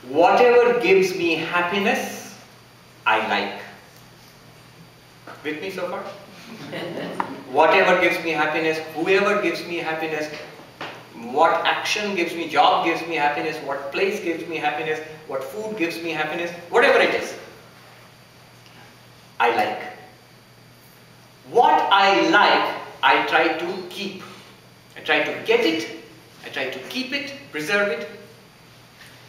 Whatever gives me happiness, I like. With me so far? Whatever gives me happiness, whoever gives me happiness, what action gives me, job gives me happiness, what place gives me happiness, what food gives me happiness, whatever it is, I like. What I like, I try to keep. I try to get it, I try to keep it, preserve it.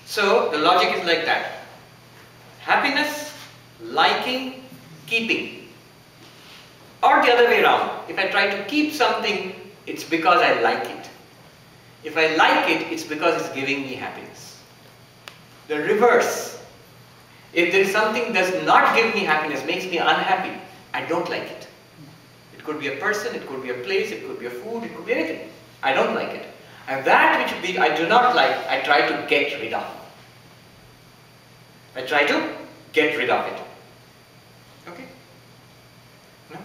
So the logic is like that. Happiness, liking, keeping. Or the other way around. If I try to keep something, it's because I like it. If I like it, it's because it's giving me happiness. The reverse. If there is something that does not give me happiness, makes me unhappy, I don't like it. It could be a person, it could be a place, it could be a food, it could be anything. I don't like it. And that which I do not like, I try to get rid of. I try to get rid of it. Okay? No?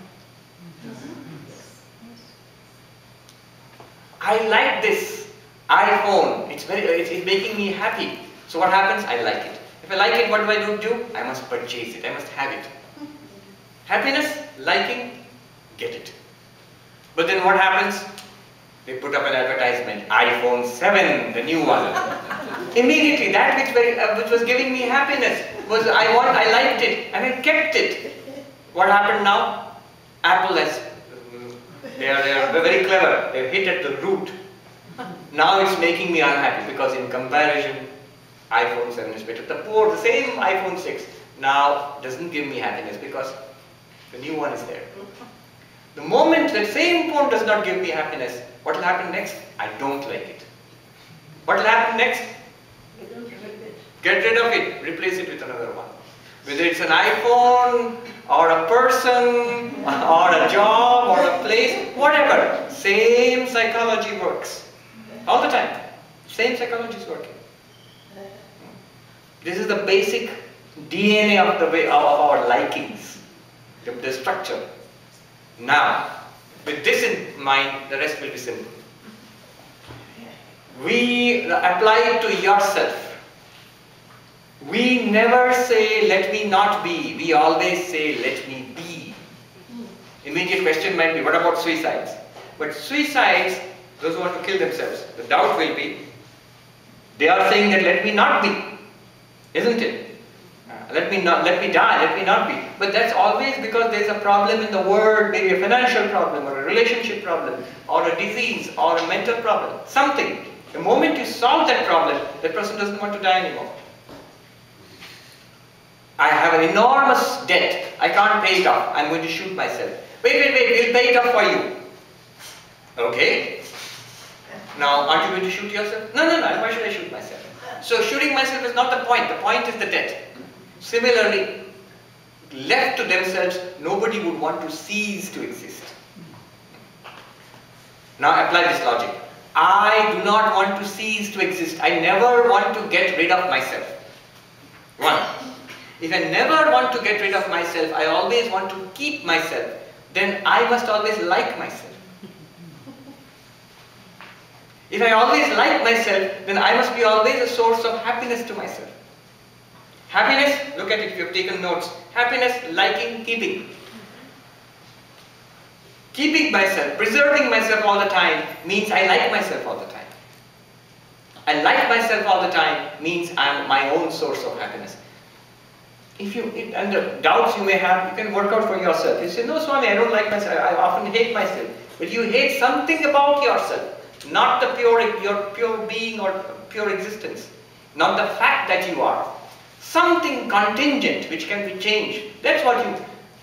I like this iPhone. It's making me happy. So what happens? I like it. If I like it, what do? I must purchase it. I must have it. Happiness, liking, get it. But then what happens? They put up an advertisement, iPhone 7, the new one. Immediately, that which was giving me happiness was I liked it and I kept it. What happened now? Apple has, they are very clever. They've hit at the root. Now it's making me unhappy because in comparison, iPhone 7 is better. The same iPhone 6 now doesn't give me happiness because the new one is there. The moment that same phone does not give me happiness, what will happen next? I don't like it. What will happen next? Get rid of it. Replace it with another one. Whether it's an iPhone, or a person, or a job, or a place, whatever. Same psychology works. All the time. Same psychology is working. This is the basic DNA of our likings. The structure. Now, with this in mind, the rest will be simple. We apply it to yourself. We never say, let me not be. We always say, let me be. Immediate question might be, what about suicides? But suicides, those who want to kill themselves, the doubt will be, They are saying that let me not be, isn't it? Let me die, let me not be. But that's always because there's a problem in the world, maybe a financial problem or a relationship problem or a disease or a mental problem, something. The moment you solve that problem, that person doesn't want to die anymore. I have an enormous debt, I can't pay it off, I'm going to shoot myself. Wait, we'll pay it off for you. Okay. Now, aren't you going to shoot yourself? No, why should I shoot myself? So shooting myself is not the point is the debt. Similarly, left to themselves, nobody would want to cease to exist. Now apply this logic. I do not want to cease to exist. I never want to get rid of myself. One. If I never want to get rid of myself, I always want to keep myself, then I must always like myself. If I always like myself, then I must be always a source of happiness to myself. Happiness, look at it if you have taken notes. Happiness, liking, keeping. Keeping myself, preserving myself all the time means I like myself all the time. I like myself all the time means I am my own source of happiness. And the doubts you may have, you can work out for yourself. You say, no Swami, I don't like myself, I often hate myself. But you hate something about yourself. Not your pure being or pure existence. Not the fact that you are. Something contingent which can be changed. That's what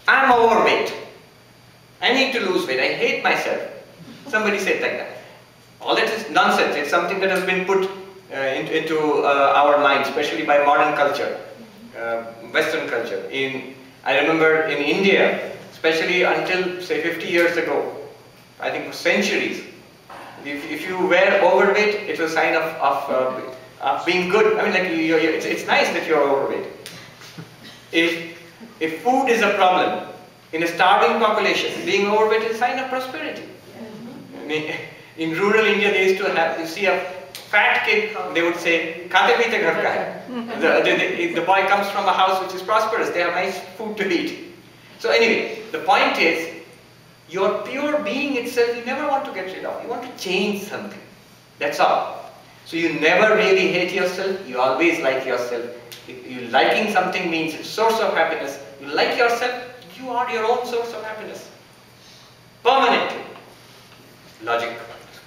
I'm overweight. I need to lose weight. I hate myself. Somebody said like that. All that is nonsense. It's something that has been put into our minds, especially by modern culture, Western culture. I remember in India, especially until say 50 years ago, I think for centuries, if you were overweight, it was a sign of being good. I mean, like it's nice that you're overweight. If food is a problem in a starving population, being overweight is a sign of prosperity. I mean, in rural India, they used to have, you see a fat kid, they would say, "Khate peete ghar ka hai." The boy comes from a house which is prosperous. They have nice food to eat. So anyway, the point is, your pure being itself, you never want to get rid of. You want to change something. That's all. So you never really hate yourself. You always like yourself. You liking something means source of happiness. You like yourself, you are your own source of happiness. Permanently. Logic,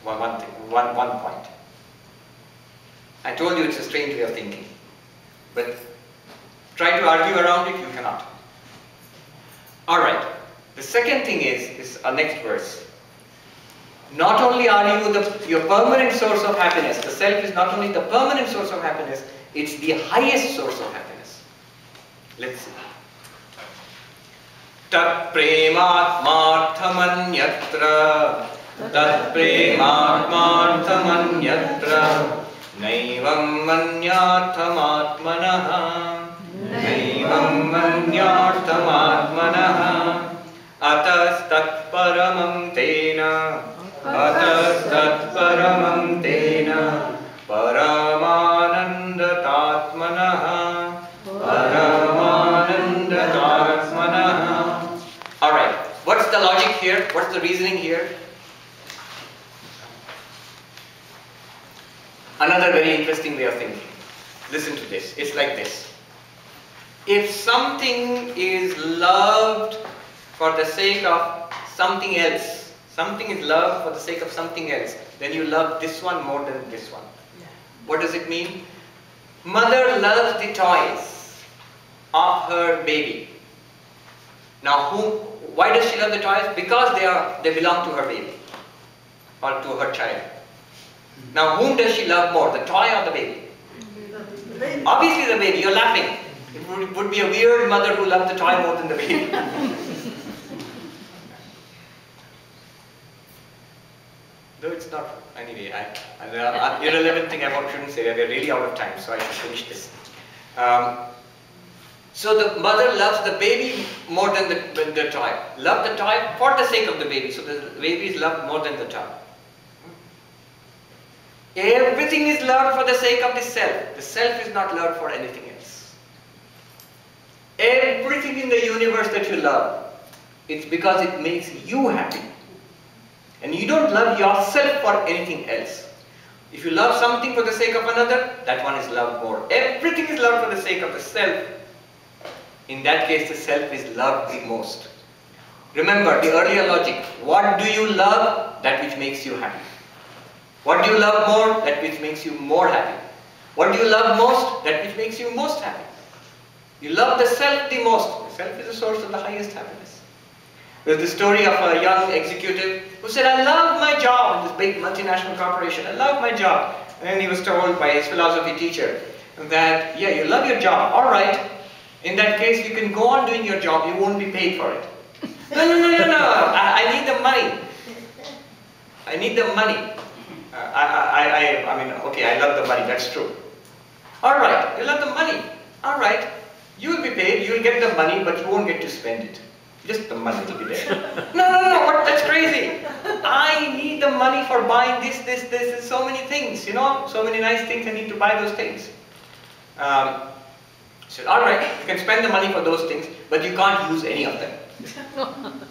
one point. I told you it's a strange way of thinking. But try to argue around it, you cannot. Alright. The second thing is our next verse. Not only are you your permanent source of happiness, the self is not only the permanent source of happiness, it's the highest source of happiness. Let's see. Tat prematmarthamanyatra tat prematmarthamanyatra naivam manyarthamatmanaha naivam manyarthamatmanaha atastat paramam tena paramanandatatmanaha paramanandatatmanaha. Alright, what's the logic here? What's the reasoning here? Another very interesting way of thinking. Listen to this. It's like this. If something is loved for the sake of something else, something is loved for the sake of something else, then you love this one more than this one. What does it mean? Mother loves the toys of her baby. Now why does she love the toys? Because they belong to her baby or to her child. Now whom does she love more, the toy or the baby? The baby. Obviously the baby, you're laughing. It would be a weird mother who loved the toy more than the baby. Though it's not, anyway, irrelevant thing I shouldn't say, we're really out of time, so I should finish this. So the mother loves the baby more than the toy. Love the toy for the sake of the baby, so the baby is loved more than the toy. Everything is loved for the sake of the self. The self is not loved for anything else. Everything in the universe that you love, it's because it makes you happy. And you don't love yourself for anything else. If you love something for the sake of another, that one is loved more. Everything is loved for the sake of the self. In that case, the self is loved the most. Remember the earlier logic. What do you love? That which makes you happy. What do you love more? That which makes you more happy. What do you love most? That which makes you most happy. You love the self the most. The self is the source of the highest happiness. There's the story of a young executive who said, I love my job in this big multinational corporation. I love my job. And he was told by his philosophy teacher that, yeah, you love your job. All right. In that case, you can go on doing your job. You won't be paid for it. No. I need the money. I need the money. I mean, okay, I love the money. That's true. All right. You love the money. All right. You will be paid. You will get the money, but you won't get to spend it. Just the money will be there. No, what? That's crazy. I need the money for buying this, so many things, you know, so many nice things. I need to buy those things. So, all right, you can spend the money for those things, but you can't use any of them.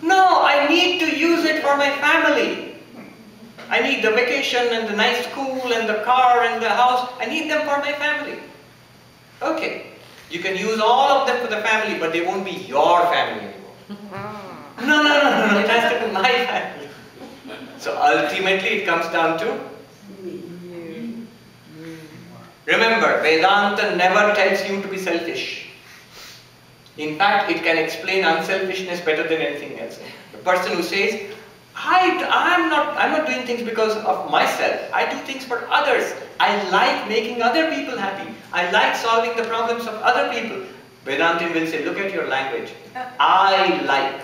No, I need to use it for my family. I need the vacation and the nice school and the car and the house. I need them for my family. Okay, you can use all of them for the family, but they won't be your family anymore. No, it has to be my family. So ultimately it comes down to, remember, Vedanta never tells you to be selfish. In fact, it can explain unselfishness better than anything else. The person who says, I'm not doing things because of myself. I do things for others. I like making other people happy. I like solving the problems of other people. Vedantin will say, look at your language. I like.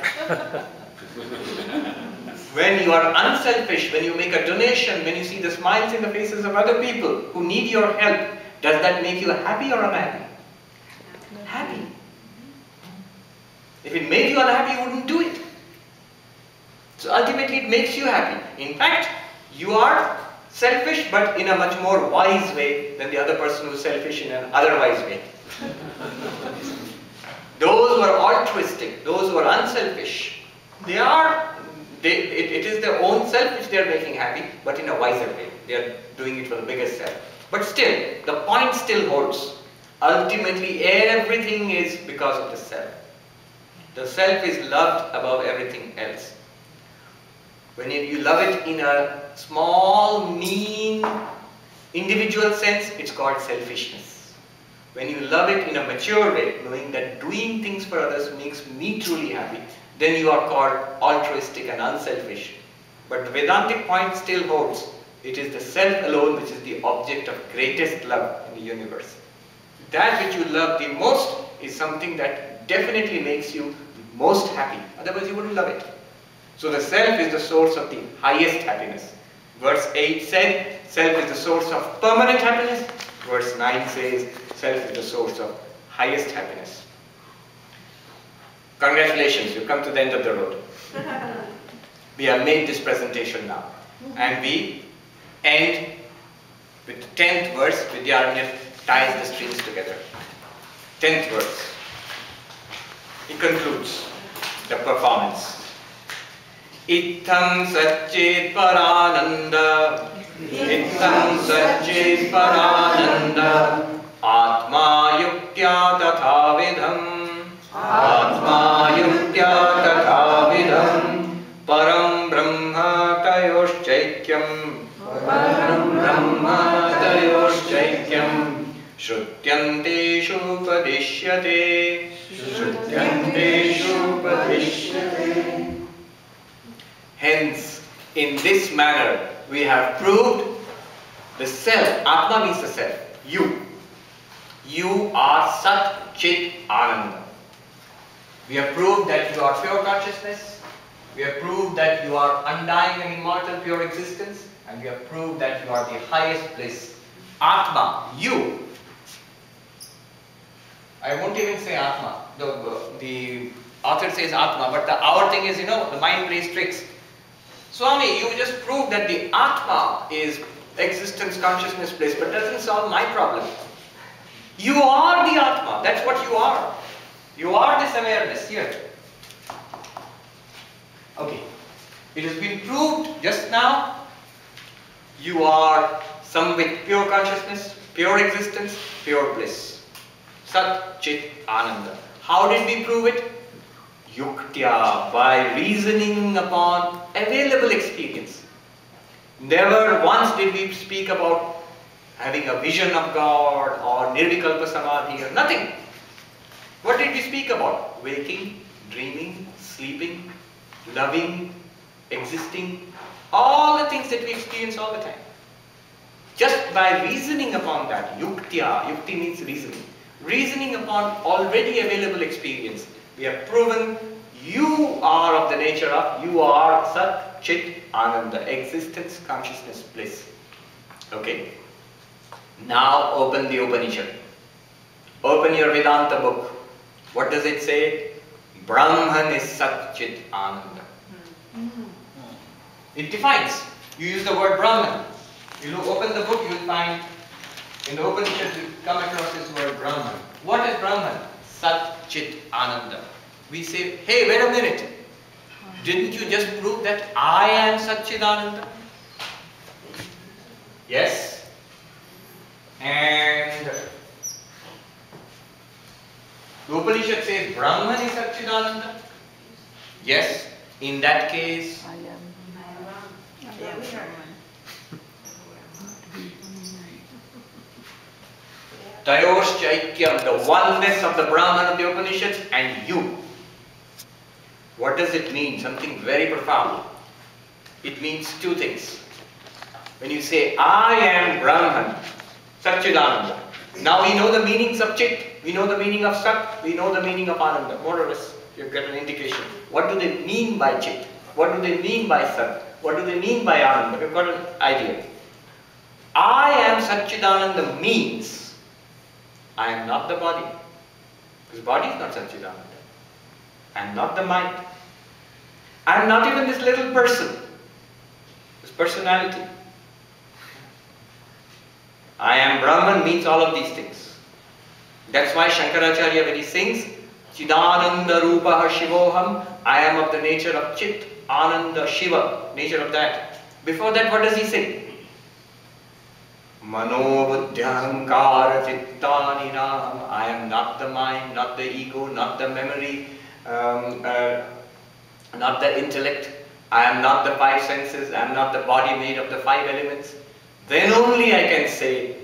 When you are unselfish, when you make a donation, when you see the smiles in the faces of other people who need your help, does that make you happy or unhappy? Happy. If it made you unhappy, you wouldn't do it. So ultimately it makes you happy. In fact, you are selfish but in a much more wise way than the other person who is selfish in an otherwise way. Those who are altruistic, those who are unselfish, it is their own self which they are making happy, but in a wiser way. They are doing it for the bigger self. But still, the point still holds. Ultimately, everything is because of the self. The self is loved above everything else. When you love it in a small, mean, individual sense, it's called selfishness. When you love it in a mature way, knowing that doing things for others makes me truly happy, then you are called altruistic and unselfish. But the Vedantic point still holds. It is the self alone which is the object of greatest love in the universe. That which you love the most is something that definitely makes you the most happy. Otherwise you wouldn't love it. So the self is the source of the highest happiness. Verse 8 said, self is the source of permanent happiness. Verse 9 says, self is the source of highest happiness. Congratulations, you've come to the end of the road. We have made this presentation now. And we end with the 10th verse. Vidyaranya ties the strings together. 10th verse. He concludes the performance. Itham Satchit Parananda, Itham Satchit Parananda, Atma Yuktya Tatha Vidham, Atma Yuktya Tatha Vidham, Param Brahma Tayoshchaikyam, Param Brahma Tayoshchaikyam, Shrutyanteshu Padishyate, Shrutyanteshu Padishyate. Hence, in this manner, we have proved the self. Atma means the self. You. You are Sat Chit Ananda. We have proved that you are pure consciousness. We have proved that you are undying and immortal pure existence. And we have proved that you are the highest bliss. Atma, you. I won't even say Atma. The author says Atma, but our thing is, the mind plays tricks. Swami, you just proved that the Atma is existence, consciousness, bliss, but doesn't solve my problem. You are the Atma. That's what you are. You are this awareness here. Okay. It has been proved just now. You are some with pure consciousness, pure existence, pure bliss. Sat Chit Ananda. How did we prove it? Yuktya, by reasoning upon available experience. Never once did we speak about having a vision of God or Nirvikalpa Samadhi or nothing. What did we speak about? Waking, dreaming, sleeping, loving, existing, all the things that we experience all the time. Just by reasoning upon that, yuktya, yukti means reasoning. Reasoning upon already available experience, we have proven you are of the nature of, you are Sat Chit Ananda, existence, consciousness, bliss. Okay? Now open the Upanishad. Open your Vedanta book. What does it say? Brahman is Sat Chit Ananda. It defines. You use the word Brahman. You open the book, you will find in the Upanishad you come across this word Brahman. What is Brahman? Sat Chit Ananda. We say, hey, wait a minute. Didn't you just prove that I am Sat Chit Ananda? Yes. And the Upanishad says Brahman is Sat Chit Ananda. Yes. In that case, I am. Tayosh Chaikyam, the oneness of the Brahman of the Upanishads and you. What does it mean? Something very profound. It means two things. When you say, I am Brahman, Satchidananda. Now we know the meanings of Chit, we know the meaning of Sat, we know the meaning of Ananda. More or less, you get an indication. What do they mean by Chit? What do they mean by Sat? What do they mean by Ananda? We've got an idea. I am Satchidananda means I am not the body. Because body is not Satchidananda. I am not the mind. I am not even this little person. This personality. I am Brahman means all of these things. That's why Shankaracharya, when he sings Chidananda Rupaha Shivoham, I am of the nature of Chit, Ananda, Shiva, nature of that. Before that, what does he say? Mano Buddhyahankara Chittaninam. I am not the mind, not the ego, not the memory, not the intellect. I am not the five senses. I am not the body made of the five elements. Then only I can say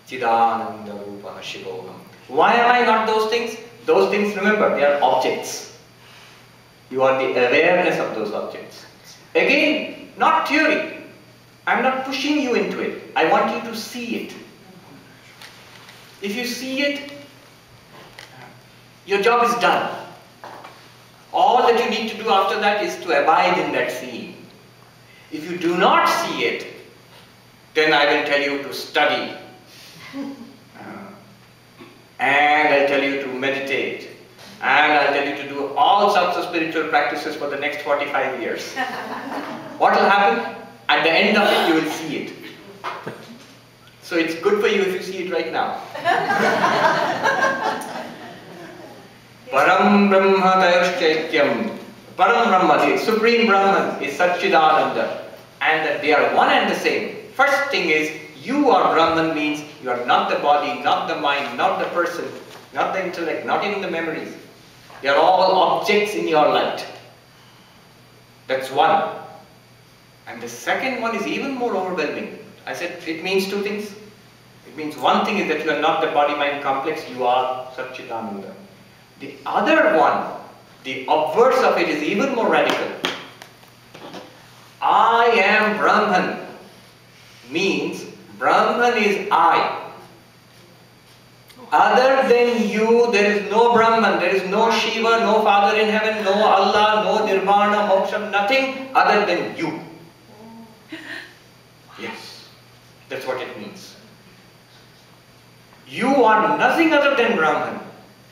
Chidananda Rupaha Shivoham. Why am I not those things? Those things, remember, they are objects. You are the awareness of those objects. Again, not theory. I am not pushing you into it. I want you to see it. If you see it, your job is done. All that you need to do after that is to abide in that seeing. If you do not see it, then I will tell you to study. And I'll tell you to meditate. And I'll tell you to do all sorts of spiritual practices for the next 45 years. What will happen? At the end of it, you will see it. So it's good for you if you see it right now. Param Brahma Tayoshchaityam. Param Brahma, the Supreme Brahman, is Satchidananda. And that they are one and the same. First thing is, you are Brahman means you are not the body, not the mind, not the person, not the intellect, not even the memories. They are all objects in your light. That's one. And the second one is even more overwhelming. I said it means two things. It means one thing is that you are not the body-mind complex, you are Satchidananda. The other one, the obverse of it is even more radical. I am Brahman means Brahman is I. Other than you, there is no Brahman, there is no Shiva, no Father in heaven, no Allah, no Nirvana, Moksha, nothing other than you. Yes, that's what it means. You are nothing other than Brahman,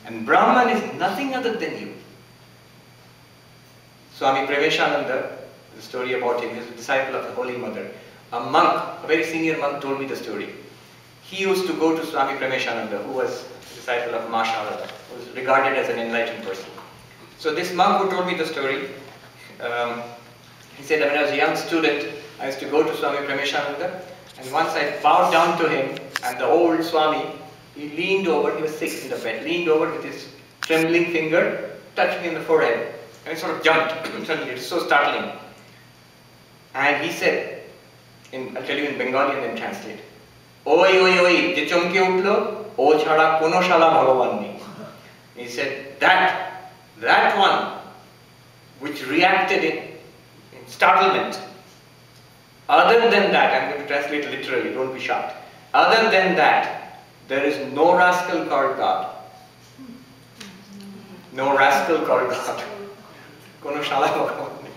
and Brahman is nothing other than you. Swami Sarvapriyananda, the story about him, he is a disciple of the Holy Mother. A monk, a very senior monk, told me the story. He used to go to Swami Sarvapriyananda, who was a disciple of Ma Sharada, who was regarded as an enlightened person. So this monk who told me the story, he said, when I was a young student, I used to go to Swami Sarvapriyananda, And once I bowed down to him, and the old Swami, he leaned over, he was sick in the bed, leaned over with his trembling finger, touched me in the forehead, and it sort of jumped suddenly. It was so startling. And he said, I'll tell you in Bengali and then translate. Oi, oi, oi, je chomke utlo, o chhada kono shala bhagavan nei. He said, that one which reacted in startlement, other than that, I'm going to translate literally, don't be shocked. Other than that, there is no rascal called God. No rascal called God. Kono shala bhagavan nei.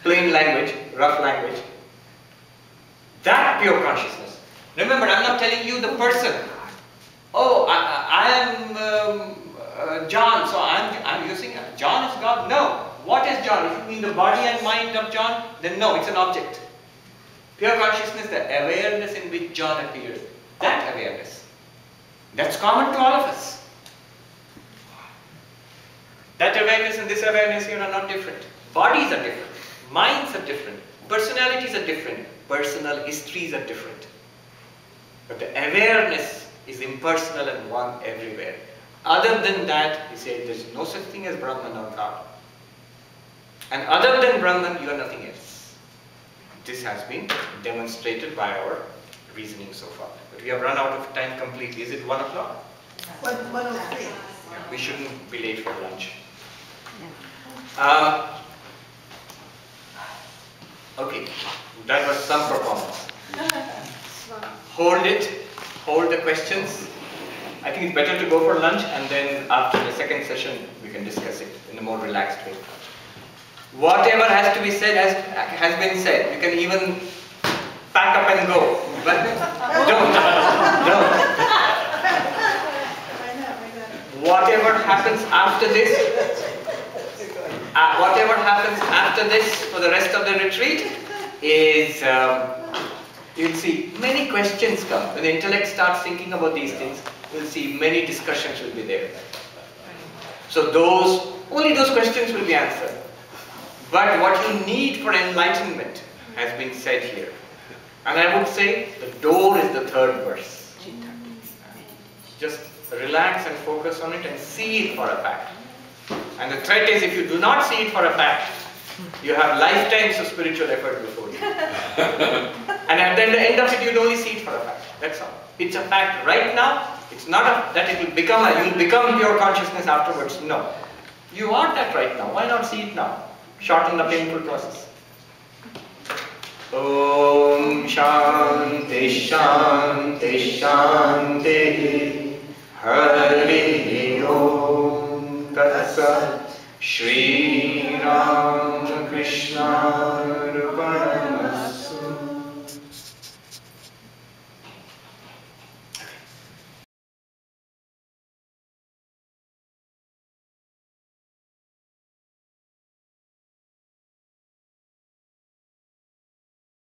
Plain language, rough language. That pure consciousness. Remember, I'm not telling you the person. Oh, I am John, so I'm using John is God. No. What is John? If you mean the body and mind of John, then no, it's an object. Pure consciousness, the awareness in which John appears, that awareness. That's common to all of us. That awareness and this awareness here are not different. Bodies are different. Minds are different. Personalities are different. Personal histories are different. But the awareness is impersonal and one everywhere. Other than that, he said, there is no such thing as Brahman or God. And other than Brahman, you are nothing else. This has been demonstrated by our reasoning so far. But we have run out of time completely. Is it 1 o'clock? 1:03. Yeah, we shouldn't be late for lunch. Okay, that was some performance. Hold it, hold the questions. I think it's better to go for lunch and then after the second session we can discuss it in a more relaxed way. Whatever has to be said has been said. You can even pack up and go. But don't. Whatever happens after this, for the rest of the retreat is, you'll see many questions come. When the intellect starts thinking about these things, you'll see many discussions will be there. So only those questions will be answered. But what you need for enlightenment has been said here. And I would say the door is the third verse. Just relax and focus on it and see it for a fact. And the threat is, if you do not see it for a fact, you have lifetimes of spiritual effort before you. And at the end of it, you'll only see it for a fact. That's all. It's a fact right now. It's not that it will become you'll become pure consciousness afterwards. No. You want that right now. Why not see it now? Shorten the painful process. Om Shanti Shanti Shanti Hari Om Tat Sat Shri Ram Krishna Arpanam